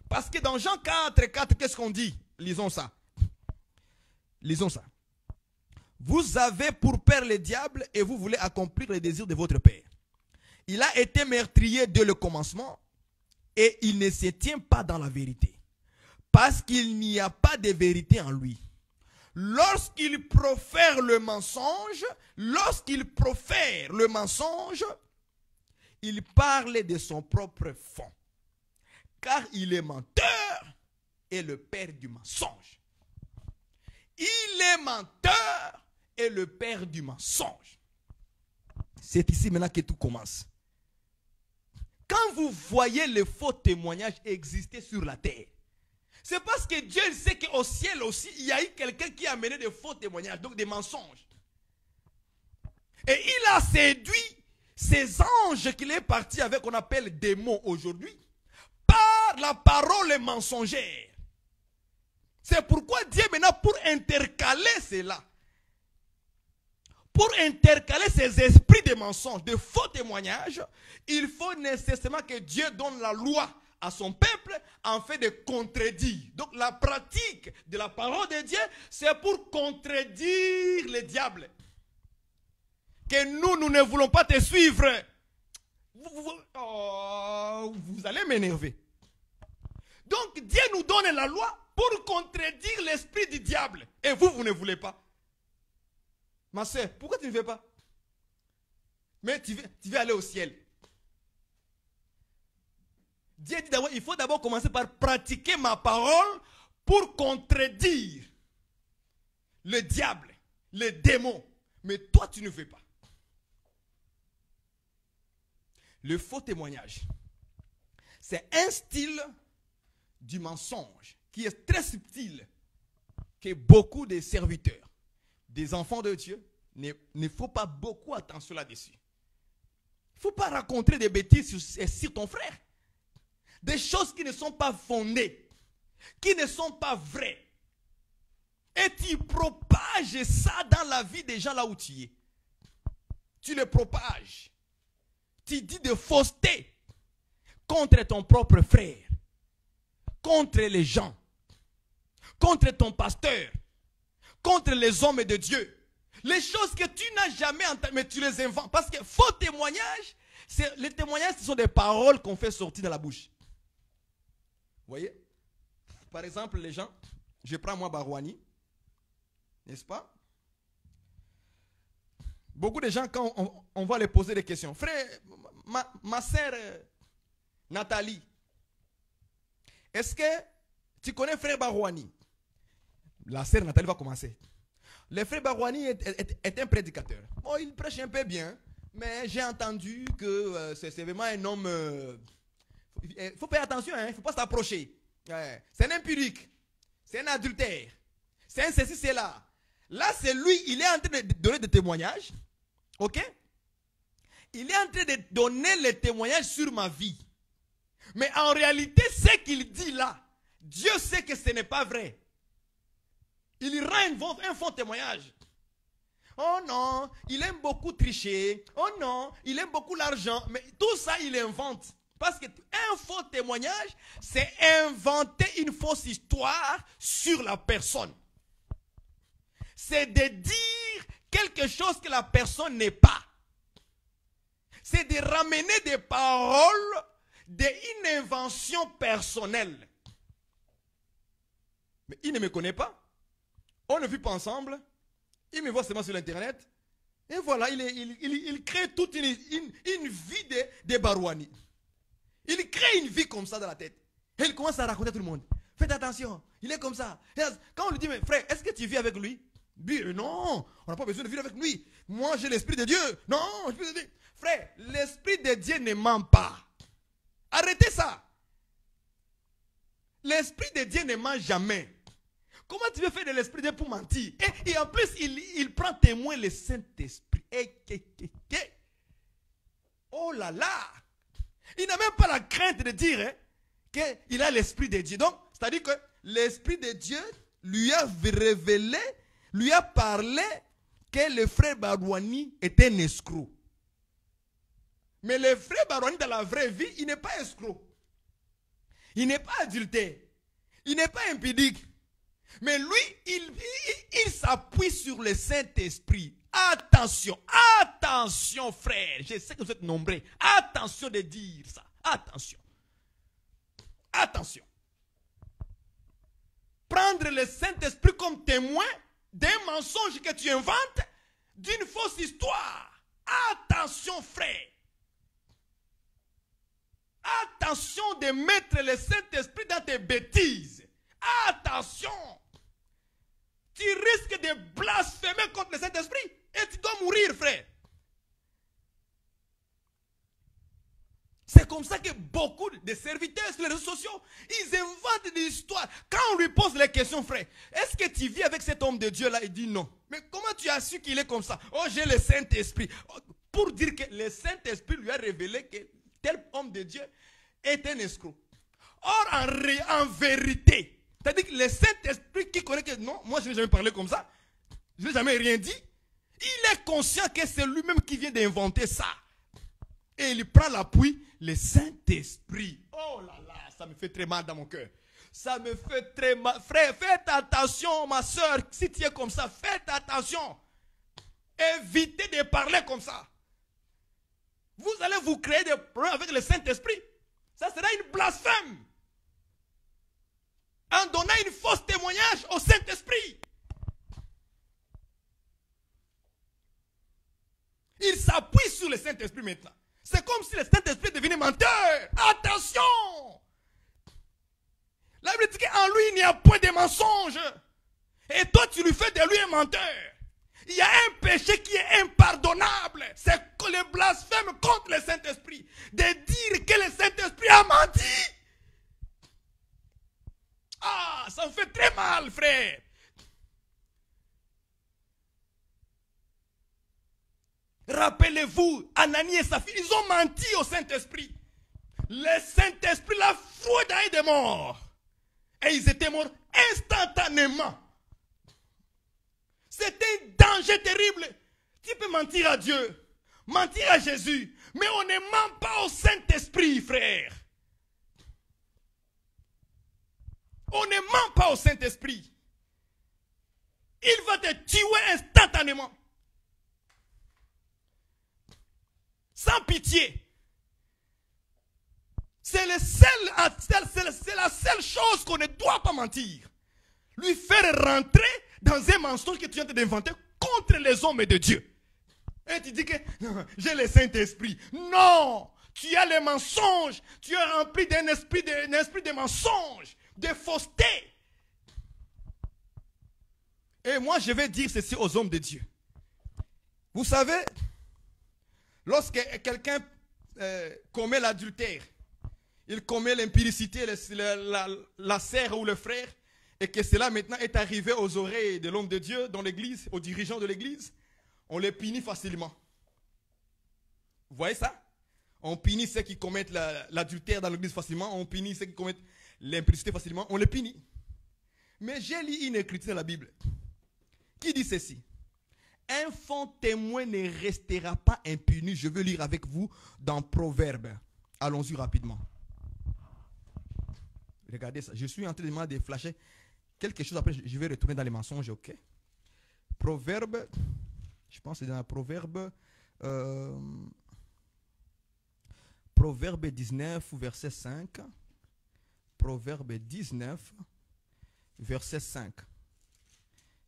Parce que dans Jean 4, qu'est-ce qu'on dit? Lisons ça. Lisons ça. Vous avez pour père le diable et vous voulez accomplir les désirs de votre père. Il a été meurtrier dès le commencement et il ne se tient pas dans la vérité. Parce qu'il n'y a pas de vérité en lui. Lorsqu'il profère le mensonge, il parle de son propre fond. Car il est menteur et le père du mensonge. Il est menteur et le père du mensonge. C'est ici maintenant que tout commence. Quand vous voyez les faux témoignages exister sur la terre, c'est parce que Dieu sait qu'au ciel aussi, il y a eu quelqu'un qui a amené des faux témoignages, donc des mensonges. Et il a séduit ces anges qu'il est parti avec, qu'on appelle démons aujourd'hui, par la parole mensongère. C'est pourquoi Dieu maintenant, pour intercaler cela, pour intercaler ces esprits de mensonges, de faux témoignages, il faut nécessairement que Dieu donne la loi à son peuple en fait de contredire. Donc la pratique de la parole de Dieu, c'est pour contredire le diable. Que nous ne voulons pas te suivre. Vous allez m'énerver. Donc Dieu nous donne la loi pour contredire l'esprit du diable. Et vous ne voulez pas. Ma soeur, pourquoi tu ne veux pas? Mais tu veux aller au ciel. Dieu dit d'abord, il faut d'abord commencer par pratiquer ma parole pour contredire le diable, les démons. Mais toi, tu ne veux pas. Le faux témoignage, c'est un style du mensonge qui est très subtil, que beaucoup de serviteurs, des enfants de Dieu, ne faut pas beaucoup attention là-dessus. Il ne faut pas raconter des bêtises sur ton frère. Des choses qui ne sont pas fondées, qui ne sont pas vraies. Et tu propages ça dans la vie des gens là où tu es. Tu le propages. Tu dis de fausseté contre ton propre frère, contre les gens, contre ton pasteur, contre les hommes de Dieu. Les choses que tu n'as jamais entendues, mais tu les inventes. Parce que faux témoignages, les témoignages, ce sont des paroles qu'on fait sortir de la bouche. Vous voyez? Par exemple, les gens, je prends moi Barouani, n'est-ce pas? Beaucoup de gens, quand on va les poser des questions, frère, ma sœur Nathalie, est-ce que tu connais frère Barouani? La sœur Nathalie va commencer. Le frère Barouani est un prédicateur. Bon, il prêche un peu bien, mais j'ai entendu que c'est vraiment un homme... Il faut faire attention, il ne faut pas s'approcher. C'est un impurique, c'est un adultère, c'est un ceci, c'est là. Là, c'est lui, il est en train de donner des témoignages. Ok? Il est en train de donner les témoignages sur ma vie. Mais en réalité, ce qu'il dit là, Dieu sait que ce n'est pas vrai. Il rend un faux témoignage. Oh non, il aime beaucoup tricher. Oh non, il aime beaucoup l'argent. Mais tout ça, il invente. Parce qu'un faux témoignage, c'est inventer une fausse histoire sur la personne. C'est de dire quelque chose que la personne n'est pas. C'est de ramener des paroles d'une invention personnelle. Mais il ne me connaît pas. On ne vit pas ensemble. Il me voit seulement sur l'internet. Et voilà, il crée toute une vie de Barouani. Il crée une vie comme ça dans la tête. Et il commence à raconter à tout le monde. Faites attention, il est comme ça. Quand on lui dit, mais frère, est-ce que tu vis avec lui? Lui, non, on n'a pas besoin de vivre avec lui. Moi, j'ai l'Esprit de Dieu. Non, l'Esprit de Dieu. Frère, l'Esprit de Dieu ne ment pas. Arrêtez ça. L'Esprit de Dieu ne ment jamais. Comment tu veux faire de l'Esprit de Dieu pour mentir? Et en plus, il prend témoin le Saint-Esprit. Oh là là! Il n'a même pas la crainte de dire qu'il a l'Esprit de Dieu. Donc, c'est-à-dire que l'Esprit de Dieu lui a révélé, lui a parlé que le frère Barouani était un escroc. Mais le frère Barouani, dans la vraie vie, il n'est pas escroc. Il n'est pas adultère. Il n'est pas impudique. Mais lui, il s'appuie sur le Saint-Esprit. Attention, attention frère. Je sais que vous êtes nombreux. Attention de dire ça. Attention. Attention. Prendre le Saint-Esprit comme témoin d'un mensonge que tu inventes, d'une fausse histoire. Attention frère. Attention de mettre le Saint-Esprit dans tes bêtises. Attention. Tu risques de blasphémer contre le Saint-Esprit et tu dois mourir, frère. C'est comme ça que beaucoup de serviteurs sur les réseaux sociaux, ils inventent des histoires. Quand on lui pose les questions, frère, est-ce que tu vis avec cet homme de Dieu-là? Il dit non. Mais comment tu as su qu'il est comme ça? Oh, j'ai le Saint-Esprit. Pour dire que le Saint-Esprit lui a révélé que tel homme de Dieu est un escroc. Or, en vérité, c'est-à-dire que le Saint-Esprit qui connaît que non, moi je n'ai jamais parlé comme ça, je n'ai jamais rien dit, il est conscient que c'est lui-même qui vient d'inventer ça. Et il prend l'appui, le Saint-Esprit. Oh là là, ça me fait très mal dans mon cœur. Ça me fait très mal. Frère, faites attention, ma soeur, si tu es comme ça, faites attention. Évitez de parler comme ça. Vous allez vous créer des problèmes avec le Saint-Esprit. Ça sera une blasphème. En donnant une fausse témoignage au Saint-Esprit. Il s'appuie sur le Saint-Esprit maintenant. C'est comme si le Saint-Esprit devenait menteur. Attention! La Bible dit qu'en lui, il n'y a point de mensonge. Et toi, tu lui fais de lui un menteur. Il y a un péché qui est impardonnable. C'est le blasphème contre le Saint-Esprit. De dire que le Saint-Esprit a menti. Ah, ça me fait très mal, frère. Rappelez-vous, Ananie et sa fille, ils ont menti au Saint-Esprit. Le Saint-Esprit l'a foué dans des morts. Et ils étaient morts instantanément. C'est un danger terrible. Tu peux mentir à Dieu, mentir à Jésus, mais on ne ment pas au Saint-Esprit, frère. On ne ment pas au Saint-Esprit. Il va te tuer instantanément. Sans pitié. C'est la seule chose qu'on ne doit pas mentir. Lui faire rentrer dans un mensonge que tu viens d'inventer contre les hommes de Dieu. Et tu dis que j'ai le Saint-Esprit. Non, tu as les mensonges. Tu es rempli d'un esprit de mensonge, de fausseté. Et moi, je vais dire ceci aux hommes de Dieu. Vous savez, lorsque quelqu'un commet l'adultère, il commet l'impudicité, la sœur ou le frère, et que cela maintenant est arrivé aux oreilles de l'homme de Dieu dans l'église, aux dirigeants de l'église, on les punit facilement. Vous voyez ça? On punit ceux qui commettent l'adultère dans l'église facilement, on punit ceux qui commettent l'impudicité facilement, on les punit. Mais j'ai lu une écriture dans la Bible qui dit ceci. Un faux témoin ne restera pas impuni. Je veux lire avec vous dans Proverbes. Allons-y rapidement. Regardez ça. Je suis en train de flasher quelque chose. Après, je vais retourner dans les mensonges. Ok. Proverbe. Je pense que c'est dans Proverbe. Proverbe 19, verset 5. Proverbe 19, verset 5.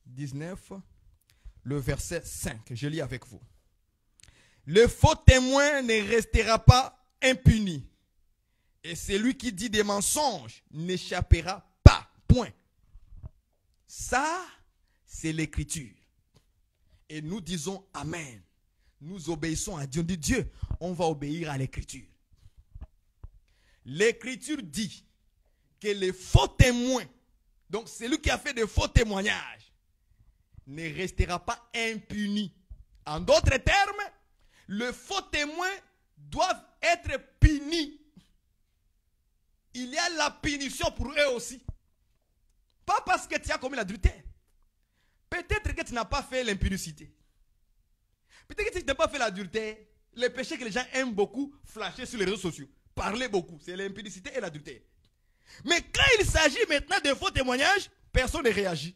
19, le verset 5. Je lis avec vous. Le faux témoin ne restera pas impuni. Et celui qui dit des mensonges n'échappera pas. Point. Ça, c'est l'écriture. Et nous disons Amen. Nous obéissons à Dieu. On dit Dieu, on va obéir à l'écriture. L'écriture dit que les faux témoins, donc celui qui a fait de faux témoignages, ne restera pas impuni. En d'autres termes, le faux témoin doit être puni. Il y a la punition pour eux aussi. Pas parce que tu as commis l'adultère. Peut-être que tu n'as pas fait l'impudicité. Peut-être que tu n'as pas fait l'adultère. Le péché que les gens aiment beaucoup, flasher sur les réseaux sociaux. Parler beaucoup. C'est l'impudicité et l'adultère. Mais quand il s'agit maintenant de faux témoignages, personne ne réagit.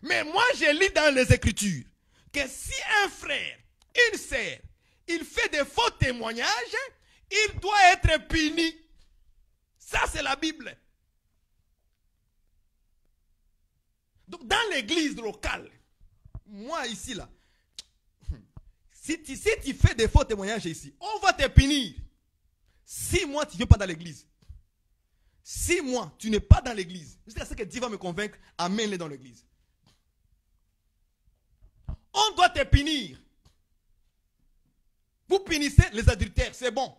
Mais moi, je lis dans les Écritures que si un frère, une sœur, il fait des faux témoignages, il doit être puni. Ça, c'est la Bible. Donc, dans l'église locale, moi ici, là, si tu fais des faux témoignages ici, on va te punir. 6 mois, tu ne viens pas dans l'église. 6 mois, tu n'es pas dans l'église. Jusqu'à ce que Dieu va me convaincre, amène-les dans l'église. On doit te punir. Vous punissez les adultères, c'est bon.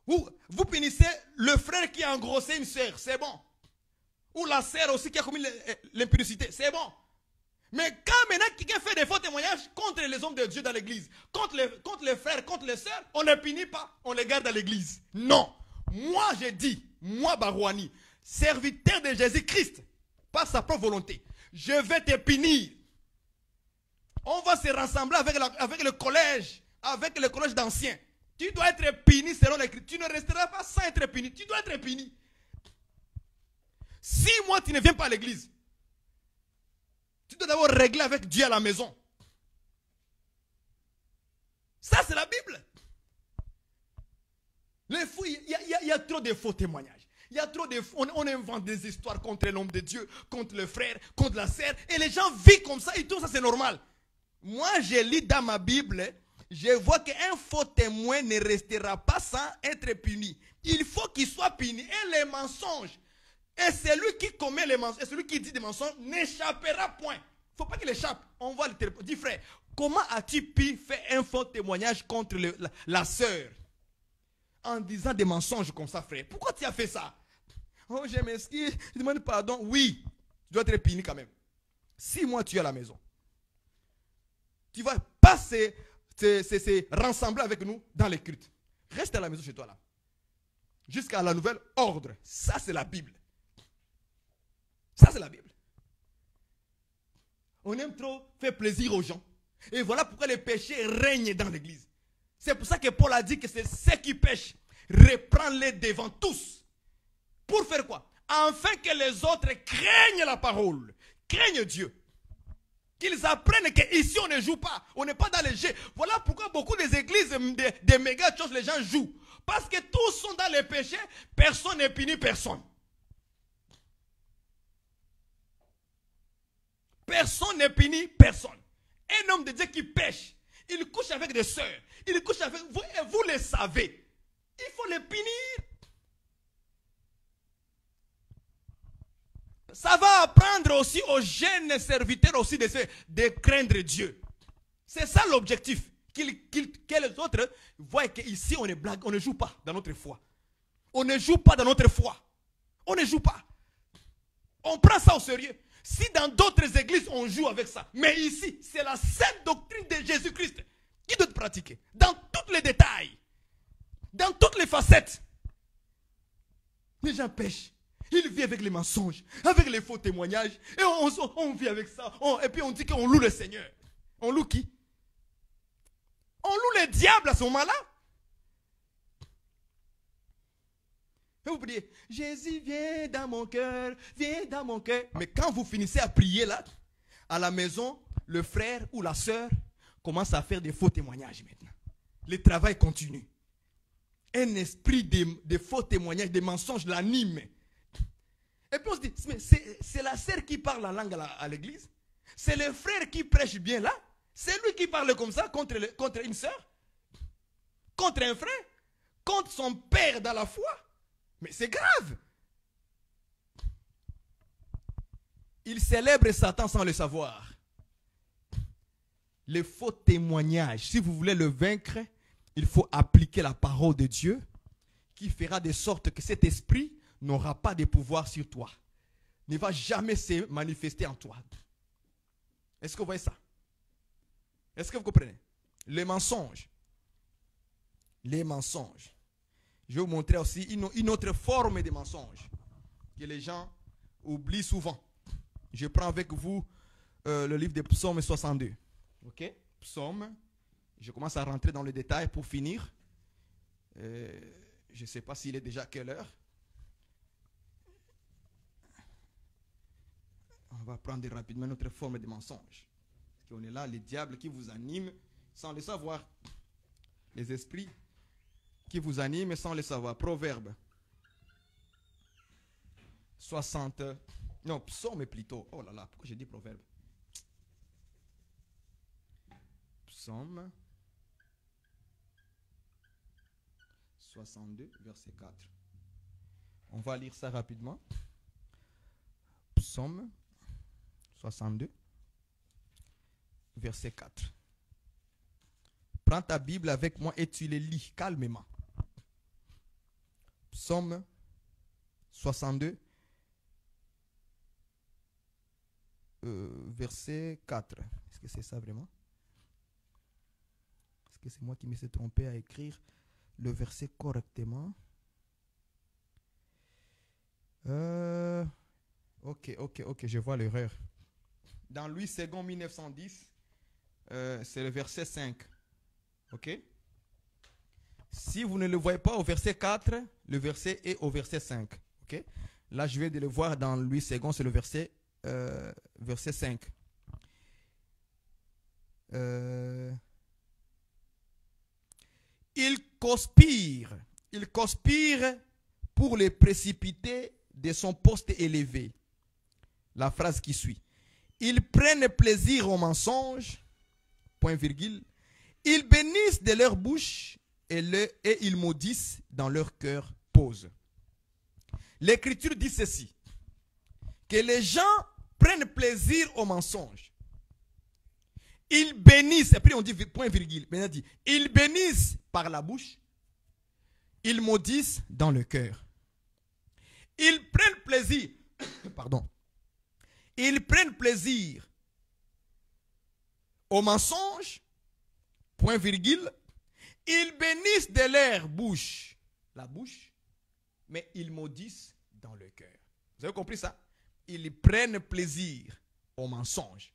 Vous punissez le frère qui a engrossé une sœur, c'est bon. Ou la sœur aussi qui a commis l'impudicité, c'est bon. Mais quand maintenant quelqu'un fait des faux témoignages contre les hommes de Dieu dans l'église, contre les frères, contre les sœurs, on ne les punit pas, on les garde dans l'église. Non. Moi je dis, moi Barouani, serviteur de Jésus-Christ, par sa propre volonté, je vais te punir. On va se rassembler avec le collège d'anciens. Tu dois être puni selon l'Écriture. Tu ne resteras pas sans être puni. Tu dois être puni. 6 mois, tu ne viens pas à l'église. Tu dois d'abord régler avec Dieu à la maison. Ça, c'est la Bible. Les fous, il y a trop de faux témoignages. Il y a trop de on invente des histoires contre l'homme de Dieu, contre le frère, contre la sœur. Et les gens vivent comme ça et tout ça, c'est normal. Moi, je lis dans ma Bible, je vois qu'un faux témoin ne restera pas sans être puni. Il faut qu'il soit puni. Et les mensonges, et celui qui commet les mensonges, et celui qui dit des mensonges, n'échappera point. Il ne faut pas qu'il échappe. On va le téléphoner. Dis frère, comment as-tu pu faire un faux témoignage contre la sœur en disant des mensonges comme ça, frère? Pourquoi tu as fait ça? Oh, je m'excuse, je demande pardon. Oui, tu dois être puni quand même. 6 mois, tu es à la maison. Tu ne vas pas se rassembler avec nous dans les cultes. Reste à la maison chez toi là. Jusqu'à la nouvelle ordre. Ça, c'est la Bible. Ça, c'est la Bible. On aime trop faire plaisir aux gens. Et voilà pourquoi les péchés règnent dans l'église. C'est pour ça que Paul a dit que c'est ceux qui pêchent. Reprends-les devant tous. Pour faire quoi? Afin que les autres craignent la parole. Craignent Dieu. Qu'ils apprennent qu'ici on ne joue pas. On n'est pas dans les jeux. Voilà pourquoi beaucoup des églises, des méga choses, les gens jouent. Parce que tous sont dans les péchés. Personne n'est puni personne. Personne n'est puni personne. Un homme de Dieu qui pêche, il couche avec des sœurs. Il couche avec vous et vous le savez. Il faut les punir. ça va apprendre aussi aux jeunes serviteurs aussi de craindre Dieu. C'est ça l'objectif. Que les autres voient qu'ici on est blague, on ne joue pas dans notre foi. On ne joue pas dans notre foi. On ne joue pas. On prend ça au sérieux. Si dans d'autres églises on joue avec ça, mais ici c'est la sainte doctrine de Jésus-Christ qui doit être pratiquée dans tous les détails, dans toutes les facettes. Les gens pêchent. Ils vivent avec les mensonges, avec les faux témoignages. Et on vit avec ça. Et puis on dit qu'on loue le Seigneur. On loue qui? On loue le diable à ce moment-là. Et vous dites, Jésus vient dans mon cœur, viens dans mon cœur. Mais quand vous finissez à prier là, à la maison, le frère ou la sœur commence à faire des faux témoignages maintenant. Le travail continue. Un esprit de faux témoignages, de mensonges l'anime. Et puis on se dit, c'est la sœur qui parle la langue à l'église. C'est le frère qui prêche bien là. C'est lui qui parle comme ça contre une sœur, contre un frère, contre son père dans la foi. Mais c'est grave. Il célèbre Satan sans le savoir. Les faux témoignages, si vous voulez le vaincre, il faut appliquer la parole de Dieu qui fera de sorte que cet esprit n'aura pas de pouvoir sur toi. Ne va jamais se manifester en toi. Est-ce que vous voyez ça? Est-ce que vous comprenez? Les mensonges. Les mensonges. Je vais vous montrer aussi une autre forme de mensonge que les gens oublient souvent. Je prends avec vous le livre de Psaume 62. Ok? Psaume. Je commence à rentrer dans le détail pour finir. Je ne sais pas s'il est déjà quelle heure. On va prendre rapidement notre forme de mensonge. Parce qu'on est là, les diables qui vous animent sans le savoir. Les esprits qui vous animent sans le savoir. Proverbe 60. Non, psaume plutôt. Oh là là, pourquoi j'ai dit proverbe? Psaume 62, verset 4. On va lire ça rapidement. Psaume 62, verset 4. Prends ta Bible avec moi et tu les lis calmement. Psaume 62, verset 4. Est-ce que c'est ça vraiment? Est-ce que c'est moi qui me suis trompé à écrire le verset correctement? Ok, je vois l'erreur. Dans Louis II 1910, c'est le verset 5. Ok? Si vous ne le voyez pas au verset 4, le verset est au verset 5. Ok? Là, je viens de le voir dans Louis II, c'est le verset 5. Il conspire pour les précipiter de son poste élevé. La phrase qui suit. Ils prennent plaisir au mensonge, point virgule. Ils bénissent de leur bouche et ils maudissent dans leur cœur, pause. L'Écriture dit ceci, que les gens prennent plaisir au mensonge. Ils bénissent, et puis on dit point virgule, maintenant dit, ils bénissent par la bouche, ils maudissent dans le cœur. Ils prennent plaisir, pardon, ils prennent plaisir au mensonge, point virgule, ils bénissent de leur bouche, la bouche, mais ils maudissent dans le cœur. Vous avez compris ça? Ils prennent plaisir au mensonge.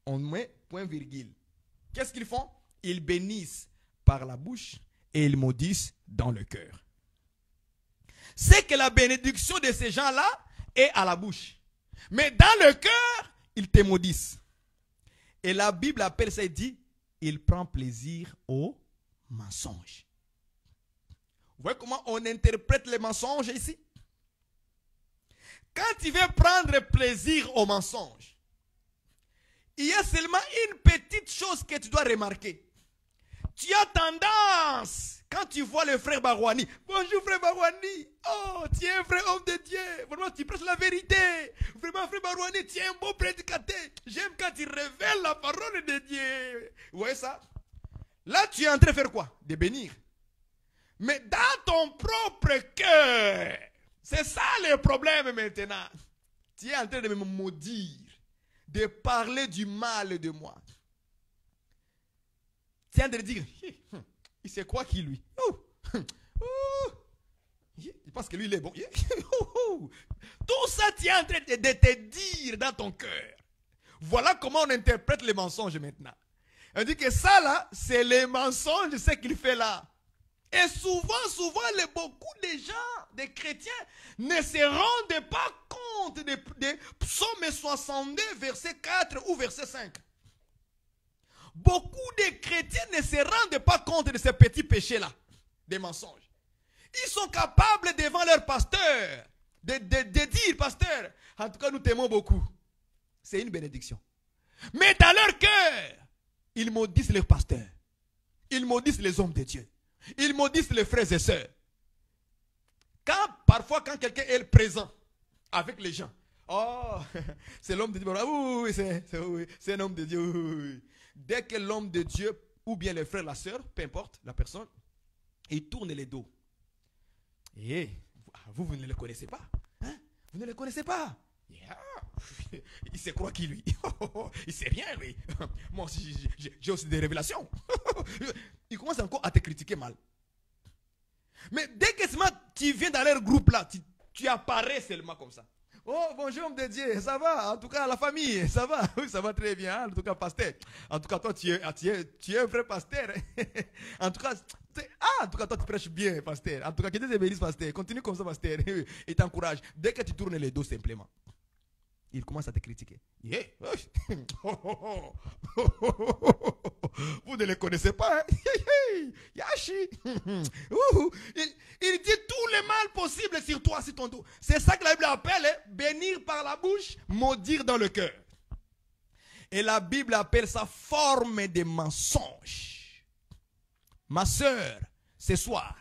On met point virgule. Qu'est-ce qu'ils font? Ils bénissent par la bouche et ils maudissent dans le cœur. C'est que la bénédiction de ces gens-là est à la bouche. Mais dans le cœur, ils te maudissent. Et la Bible appelle ça et dit, il prend plaisir au mensonge. Vous voyez comment on interprète les mensonges ici? Quand tu veux prendre plaisir au mensonge, il y a seulement une petite chose que tu dois remarquer. tu as tendance, quand tu vois le frère Barouani, bonjour frère Barouani, oh, tu es un vrai homme de Dieu, vraiment tu prêches la vérité, vraiment frère Barouani, tu es un bon prédicateur, j'aime quand tu révèles la parole de Dieu. Vous voyez ça? Là, tu es en train de faire quoi? De bénir. Mais dans ton propre cœur, c'est ça le problème maintenant. Tu es en train de me maudire, de parler du mal de moi. Tu es en train de dire, il sait quoi qui lui? Il pense que lui il est bon. Tout ça, tu es en train de te dire dans ton cœur. Voilà comment on interprète les mensonges maintenant. On dit que ça là, c'est les mensonges, ce qu'il fait là. Et souvent, beaucoup de gens, des chrétiens, ne se rendent pas compte de Psaume 62, verset 4 ou verset 5. Beaucoup de chrétiens ne se rendent pas compte de ces petits péchés-là, des mensonges. Ils sont capables devant leur pasteur de dire, pasteur, en tout cas nous t'aimons beaucoup. C'est une bénédiction. Mais dans leur cœur, ils maudissent leur pasteur. Ils maudissent les hommes de Dieu. Ils maudissent les frères et sœurs. Parfois, quand quelqu'un est présent avec les gens, oh, c'est l'homme de Dieu. Oui, c'est un homme de Dieu. Oui. Dès que l'homme de Dieu, ou bien les frères, la sœur, peu importe la personne, il tourne les dos. Et vous ne le connaissez pas. Hein? Vous ne le connaissez pas. Yeah. Il sait quoi qui lui? Il sait rien lui. Moi aussi j'ai aussi des révélations. Il commence encore à te critiquer mal. Mais dès que tu viens dans leur groupe là, tu apparais seulement comme ça. Oh bonjour homme de Dieu, ça va? En tout cas la famille, ça va? Oui, ça va très bien. En tout cas pasteur. En tout cas toi tu es un vrai pasteur. En tout cas toi tu prêches bien pasteur. En tout cas que Dieu te bénisse pasteur. Continue comme ça pasteur. Il t'encourage. Dès que tu tournes les dos simplement, il commence à te critiquer. Yeah. Vous ne le connaissez pas. Hein? Yashi. Il dit tout le mal possible sur toi, sur ton dos. C'est ça que la Bible appelle bénir par la bouche, maudire dans le cœur. Et la Bible appelle ça forme de mensonge. Ma soeur, ce soir,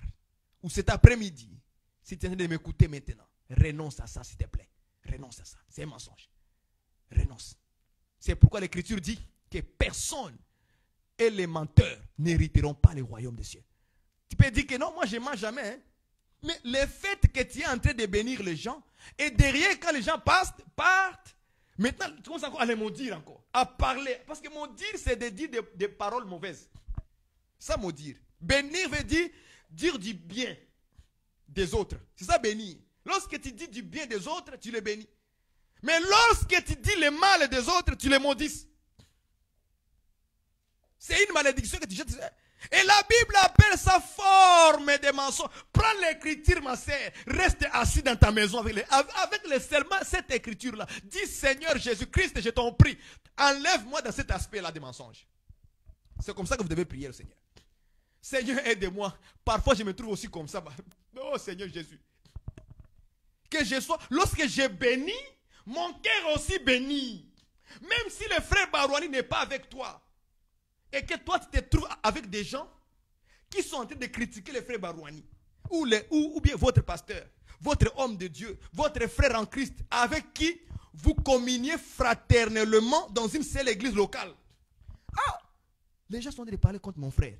ou cet après-midi, si tu es en train de m'écouter maintenant, renonce à ça s'il te plaît. Renonce à ça. C'est un mensonge. Renonce. C'est pourquoi l'Écriture dit que personne et les menteurs n'hériteront pas le royaume des cieux. Tu peux dire que non, moi je ne mens jamais. Hein? Mais le fait que tu es en train de bénir les gens, et derrière quand les gens partent, maintenant tu commences encore à les maudire encore, à parler. Parce que maudire c'est de dire des paroles mauvaises. Ça maudire. Bénir veut dire du bien des autres. C'est ça bénir. Lorsque tu dis du bien des autres, tu les bénis. Mais lorsque tu dis le mal des autres, tu les maudis. C'est une malédiction que tu jettes. Et la Bible appelle ça forme de mensonge. Prends l'écriture, ma sœur. Reste assis dans ta maison avec seulement cette écriture-là. Dis Seigneur Jésus-Christ, je t'en prie, enlève-moi dans cet aspect-là des mensonges. C'est comme ça que vous devez prier le Seigneur. Seigneur, aide-moi. Parfois, je me trouve aussi comme ça. Oh Seigneur Jésus. Que je sois, lorsque je bénis, mon cœur aussi bénit. Même si le frère Barouani n'est pas avec toi, et que toi tu te trouves avec des gens qui sont en train de critiquer le frère Barouani, ou bien votre pasteur, votre homme de Dieu, votre frère en Christ, avec qui vous communiez fraternellement dans une seule église locale. Ah, les gens sont en train de parler contre mon frère.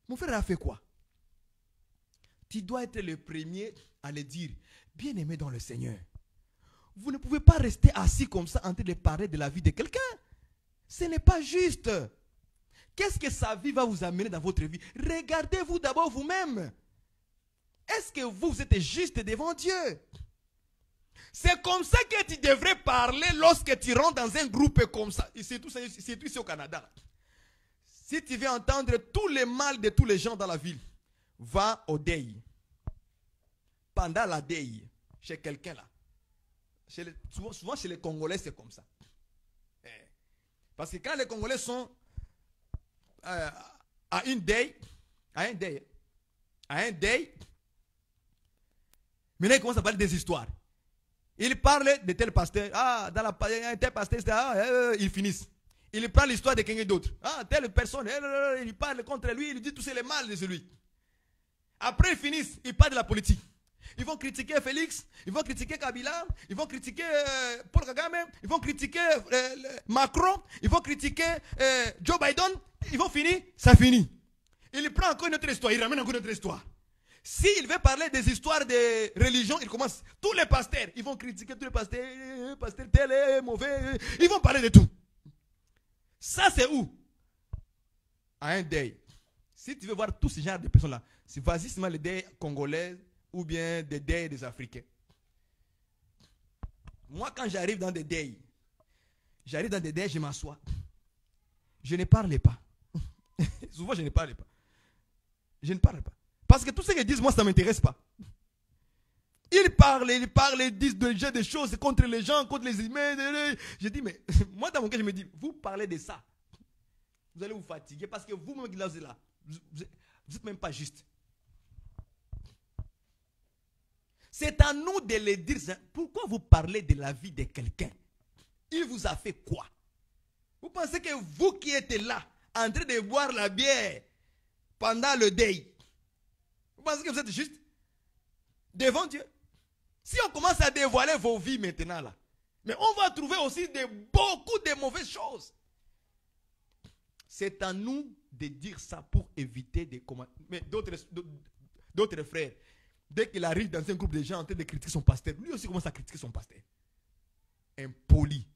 Mon frère a fait quoi? Tu dois être le premier à le dire. Bien-aimé dans le Seigneur, vous ne pouvez pas rester assis comme ça en train de parler de la vie de quelqu'un. Ce n'est pas juste. Qu'est-ce que sa vie va vous amener dans votre vie? Regardez-vous d'abord vous-même. Est-ce que vous êtes juste devant Dieu? C'est comme ça que tu devrais parler lorsque tu rentres dans un groupe comme ça. C'est tout ici au Canada. Si tu veux entendre tout le mal de tous les gens dans la ville, va au deuil. Pendant la deuil, chez quelqu'un là. Souvent chez les Congolais, c'est comme ça. Parce que quand les Congolais sont à un deuil, maintenant ils commencent à parler des histoires. Ils parlent de tel pasteur, dans la tel pasteur, ils finissent. Il prend l'histoire de quelqu'un d'autre. Ah, telle personne, il parle contre lui, il dit tous les mal de celui. Après, ils finissent, ils parlent de la politique. Ils vont critiquer Félix, ils vont critiquer Kabila, ils vont critiquer Paul Kagame, ils vont critiquer Macron, ils vont critiquer Joe Biden. Ils vont finir, ça finit. Il prend encore une autre histoire, il ramène encore une autre histoire. S'il veut parler des histoires de religion, il commence. Tous les pasteurs, ils vont critiquer tous les pasteurs, pasteur tel est mauvais. Ils vont parler de tout. Ça, c'est où? À un deuil. Si tu veux voir tous ces genres de personnes-là, c'est vas-y seulement les deuils congolais ou bien des deuils des Africains. Moi, quand j'arrive dans des deuils, je m'assois. Je ne parle pas. Souvent, je ne parle pas. Je ne parle pas. Parce que tout ce qu'ils disent, moi, ça ne m'intéresse pas. Ils parlent, ils disent des choses contre les gens, contre les humains. Je dis, mais moi, dans mon cas, je me dis, vous parlez de ça. Vous allez vous fatiguer parce que vous-même, là, vous n'êtes même pas juste. C'est à nous de les dire. Pourquoi vous parlez de la vie de quelqu'un? Il vous a fait quoi? Vous pensez que vous qui êtes là, en train de boire la bière pendant le deuil, vous pensez que vous êtes juste devant Dieu? Si on commence à dévoiler vos vies maintenant là, mais on va trouver aussi beaucoup de mauvaises choses. C'est à nous de dire ça pour éviter des commentaires. Mais d'autres frères, dès qu'il arrive dans un groupe de gens en train de critiquer son pasteur, lui aussi commence à critiquer son pasteur. Impoli.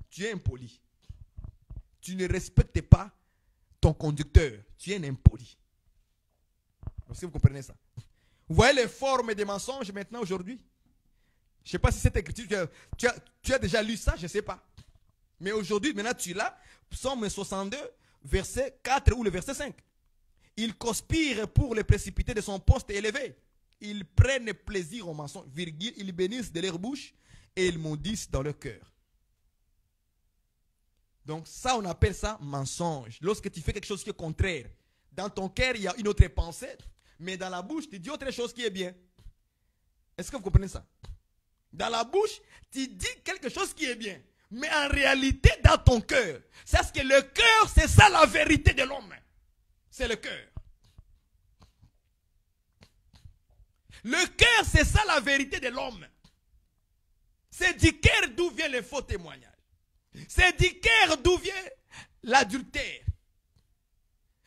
Tu es impoli. Tu ne respectes pas ton conducteur. Tu es un impoli. Est-ce que vous comprenez ça? Vous voyez les formes des mensonges maintenant aujourd'hui? Je ne sais pas si cette écriture, tu as déjà lu ça, je ne sais pas. Mais aujourd'hui, maintenant tu l'as. Psaume 62, verset 4 ou le verset 5. Il conspire pour le précipiter de son poste élevé. Ils prennent plaisir au mensonge, virgule, ils bénissent de leur bouche et ils maudissent dans leur cœur. Donc ça, on appelle ça mensonge. Lorsque tu fais quelque chose qui est contraire, dans ton cœur, il y a une autre pensée, mais dans la bouche, tu dis autre chose qui est bien. Est-ce que vous comprenez ça? Dans la bouche, tu dis quelque chose qui est bien, mais en réalité, dans ton cœur, c'est ce que le cœur, c'est ça la vérité de l'homme. C'est le cœur. Le cœur, c'est ça la vérité de l'homme. C'est du cœur d'où vient les faux témoignages. C'est du cœur d'où vient l'adultère.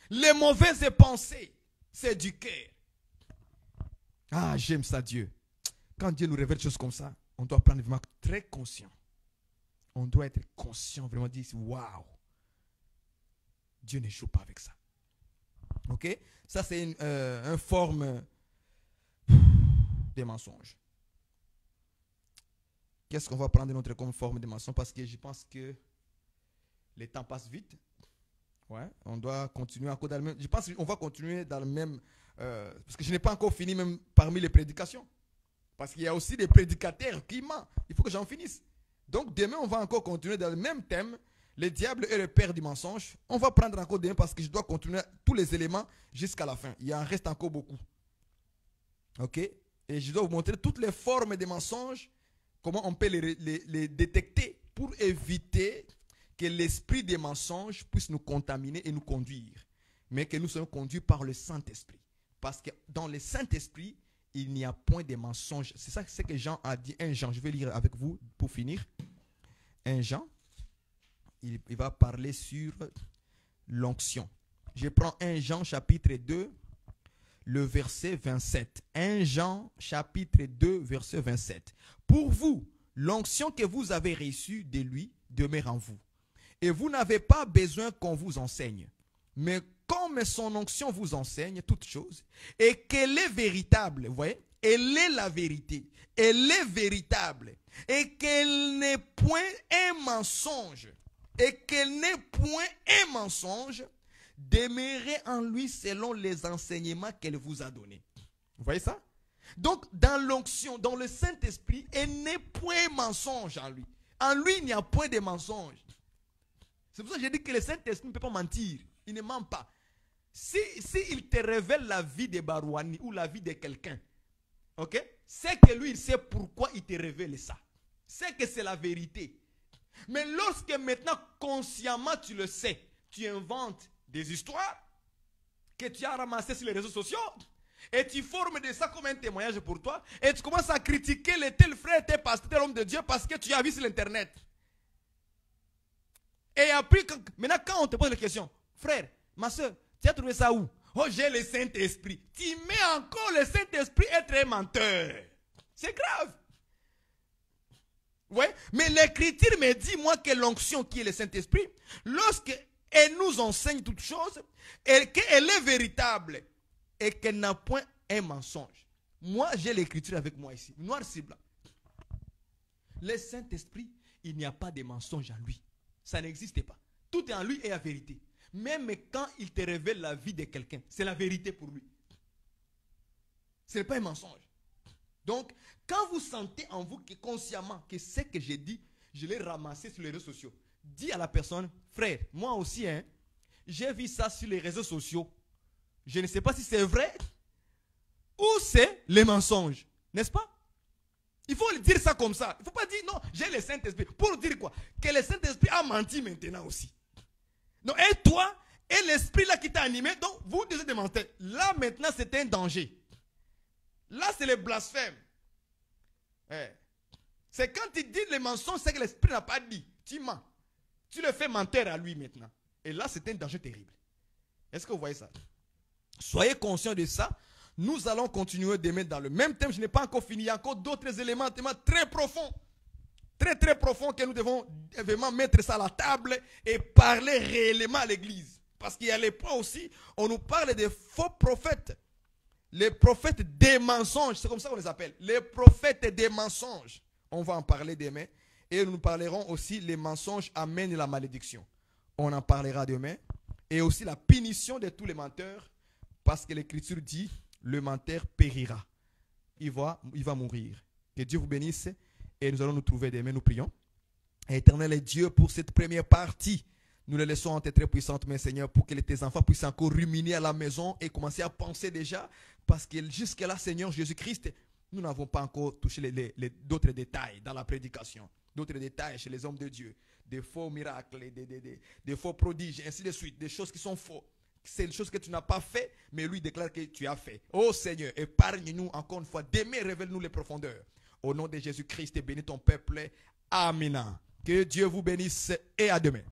Les mauvaises pensées, c'est du cœur. Ah, j'aime ça, Dieu. Quand Dieu nous révèle des choses comme ça, on doit prendre vraiment très conscient. On doit être conscient, vraiment dire, waouh, Dieu ne joue pas avec ça. Ok? Ça, c'est une forme des mensonges. Qu'est-ce qu'on va prendre notre comme forme de mensonge? Parce que je pense que le temps passe vite. Ouais, on doit continuer encore dans le même. Je pense qu'on va continuer dans le même. Parce que je n'ai pas encore fini même parmi les prédications. Parce qu'il y a aussi des prédicateurs qui mentent. Il faut que j'en finisse. Donc demain, on va encore continuer dans le même thème. Le diable est le père du mensonge. On va prendre encore demain parce que je dois continuer tous les éléments jusqu'à la fin. Il en reste encore beaucoup. Ok? Et je dois vous montrer toutes les formes de mensonges. Comment on peut les détecter pour éviter que l'esprit des mensonges puisse nous contaminer et nous conduire. Mais que nous soyons conduits par le Saint-Esprit. Parce que dans le Saint-Esprit, il n'y a point de mensonges. C'est ça que Jean a dit. 1 Jean, je vais lire avec vous pour finir. 1 Jean, il va parler sur l'onction. Je prends 1 Jean chapitre 2, le verset 27. 1 Jean chapitre 2, verset 27. Pour vous, l'onction que vous avez reçue de lui demeure en vous. Et vous n'avez pas besoin qu'on vous enseigne. Mais comme son onction vous enseigne toutes choses, et qu'elle est véritable, vous voyez, elle est la vérité, elle est véritable, et qu'elle n'est point un mensonge, demeurez en lui selon les enseignements qu'elle vous a donnés. Vous voyez ça? Donc, dans l'onction, dans le Saint-Esprit, elle n'est point mensonge en lui. En lui, il n'y a point de mensonge. C'est pour ça que j'ai dit que le Saint-Esprit ne peut pas mentir. Il ne ment pas. Si il te révèle la vie de Barouani ou la vie de quelqu'un, ok, c'est que lui, il sait pourquoi il te révèle ça. C'est que c'est la vérité. Mais lorsque maintenant, consciemment, tu le sais, tu inventes des histoires que tu as ramassées sur les réseaux sociaux et tu formes de ça comme un témoignage pour toi et tu commences à critiquer les tel frère, tel pasteur, tel homme de Dieu parce que tu as vu sur l'internet. Et après, maintenant, quand on te pose la question, frère, ma soeur, tu as trouvé ça où? Oh, j'ai le Saint-Esprit. Tu mets encore le Saint-Esprit être un menteur. C'est grave. Ouais, mais l'Écriture me dit, moi, que l'onction qui est le Saint-Esprit, lorsqu'elle nous enseigne toutes choses, et qu'elle est véritable, et qu'elle n'a point un mensonge. Moi, j'ai l'Écriture avec moi ici, noir sur blanc. Le Saint-Esprit, il n'y a pas de mensonge en lui. Ça n'existe pas. Tout est en lui et la vérité. Même quand il te révèle la vie de quelqu'un, c'est la vérité pour lui. Ce n'est pas un mensonge. Donc, quand vous sentez en vous que consciemment que ce que j'ai dit, je l'ai ramassé sur les réseaux sociaux, dis à la personne, frère, moi aussi, j'ai vu ça sur les réseaux sociaux. Je ne sais pas si c'est vrai ou c'est les mensonges. N'est-ce pas? Il faut dire ça comme ça. Il ne faut pas dire, non, j'ai le Saint-Esprit. Pour dire quoi? Que le Saint-Esprit a menti maintenant aussi. Donc, et toi, et l'esprit là qui t'a animé, donc vous devez demander. Là, maintenant, c'est un danger. Là, c'est le blasphème. C'est quand tu dis les mensonges, c'est que l'esprit n'a pas dit. Tu mens. Tu le fais mentir à lui maintenant. Et là, c'est un danger terrible. Est-ce que vous voyez ça? Soyez conscients de ça. Nous allons continuer demain dans le même thème. Je n'ai pas encore fini. Il y a encore d'autres éléments très profonds. Très, très profonds que nous devons vraiment mettre ça à la table et parler réellement à l'église. Parce qu'il y a les points aussi, on nous parle des faux prophètes. Les prophètes des mensonges, c'est comme ça qu'on les appelle. Les prophètes des mensonges. On va en parler demain. Et nous parlerons aussi les mensonges amènent la malédiction. On en parlera demain. Et aussi la punition de tous les menteurs. Parce que l'Écriture dit, le menteur périra. Il va mourir. Que Dieu vous bénisse. Et nous allons nous trouver demain, nous prions. Éternel Dieu, pour cette première partie, nous les laissons en tête très puissante, mes Seigneur, pour que tes enfants puissent encore ruminer à la maison et commencer à penser déjà. Parce que jusque-là, Seigneur Jésus-Christ, nous n'avons pas encore touché d'autres détails dans la prédication. D'autres détails chez les hommes de Dieu. Des faux miracles, des faux prodiges, ainsi de suite. Des choses qui sont faux. C'est des choses que tu n'as pas fait, mais lui déclare que tu as fait. Oh Seigneur, épargne-nous encore une fois. Demain, révèle-nous les profondeurs. Au nom de Jésus-Christ, bénis ton peuple. Amen. Que Dieu vous bénisse et à demain.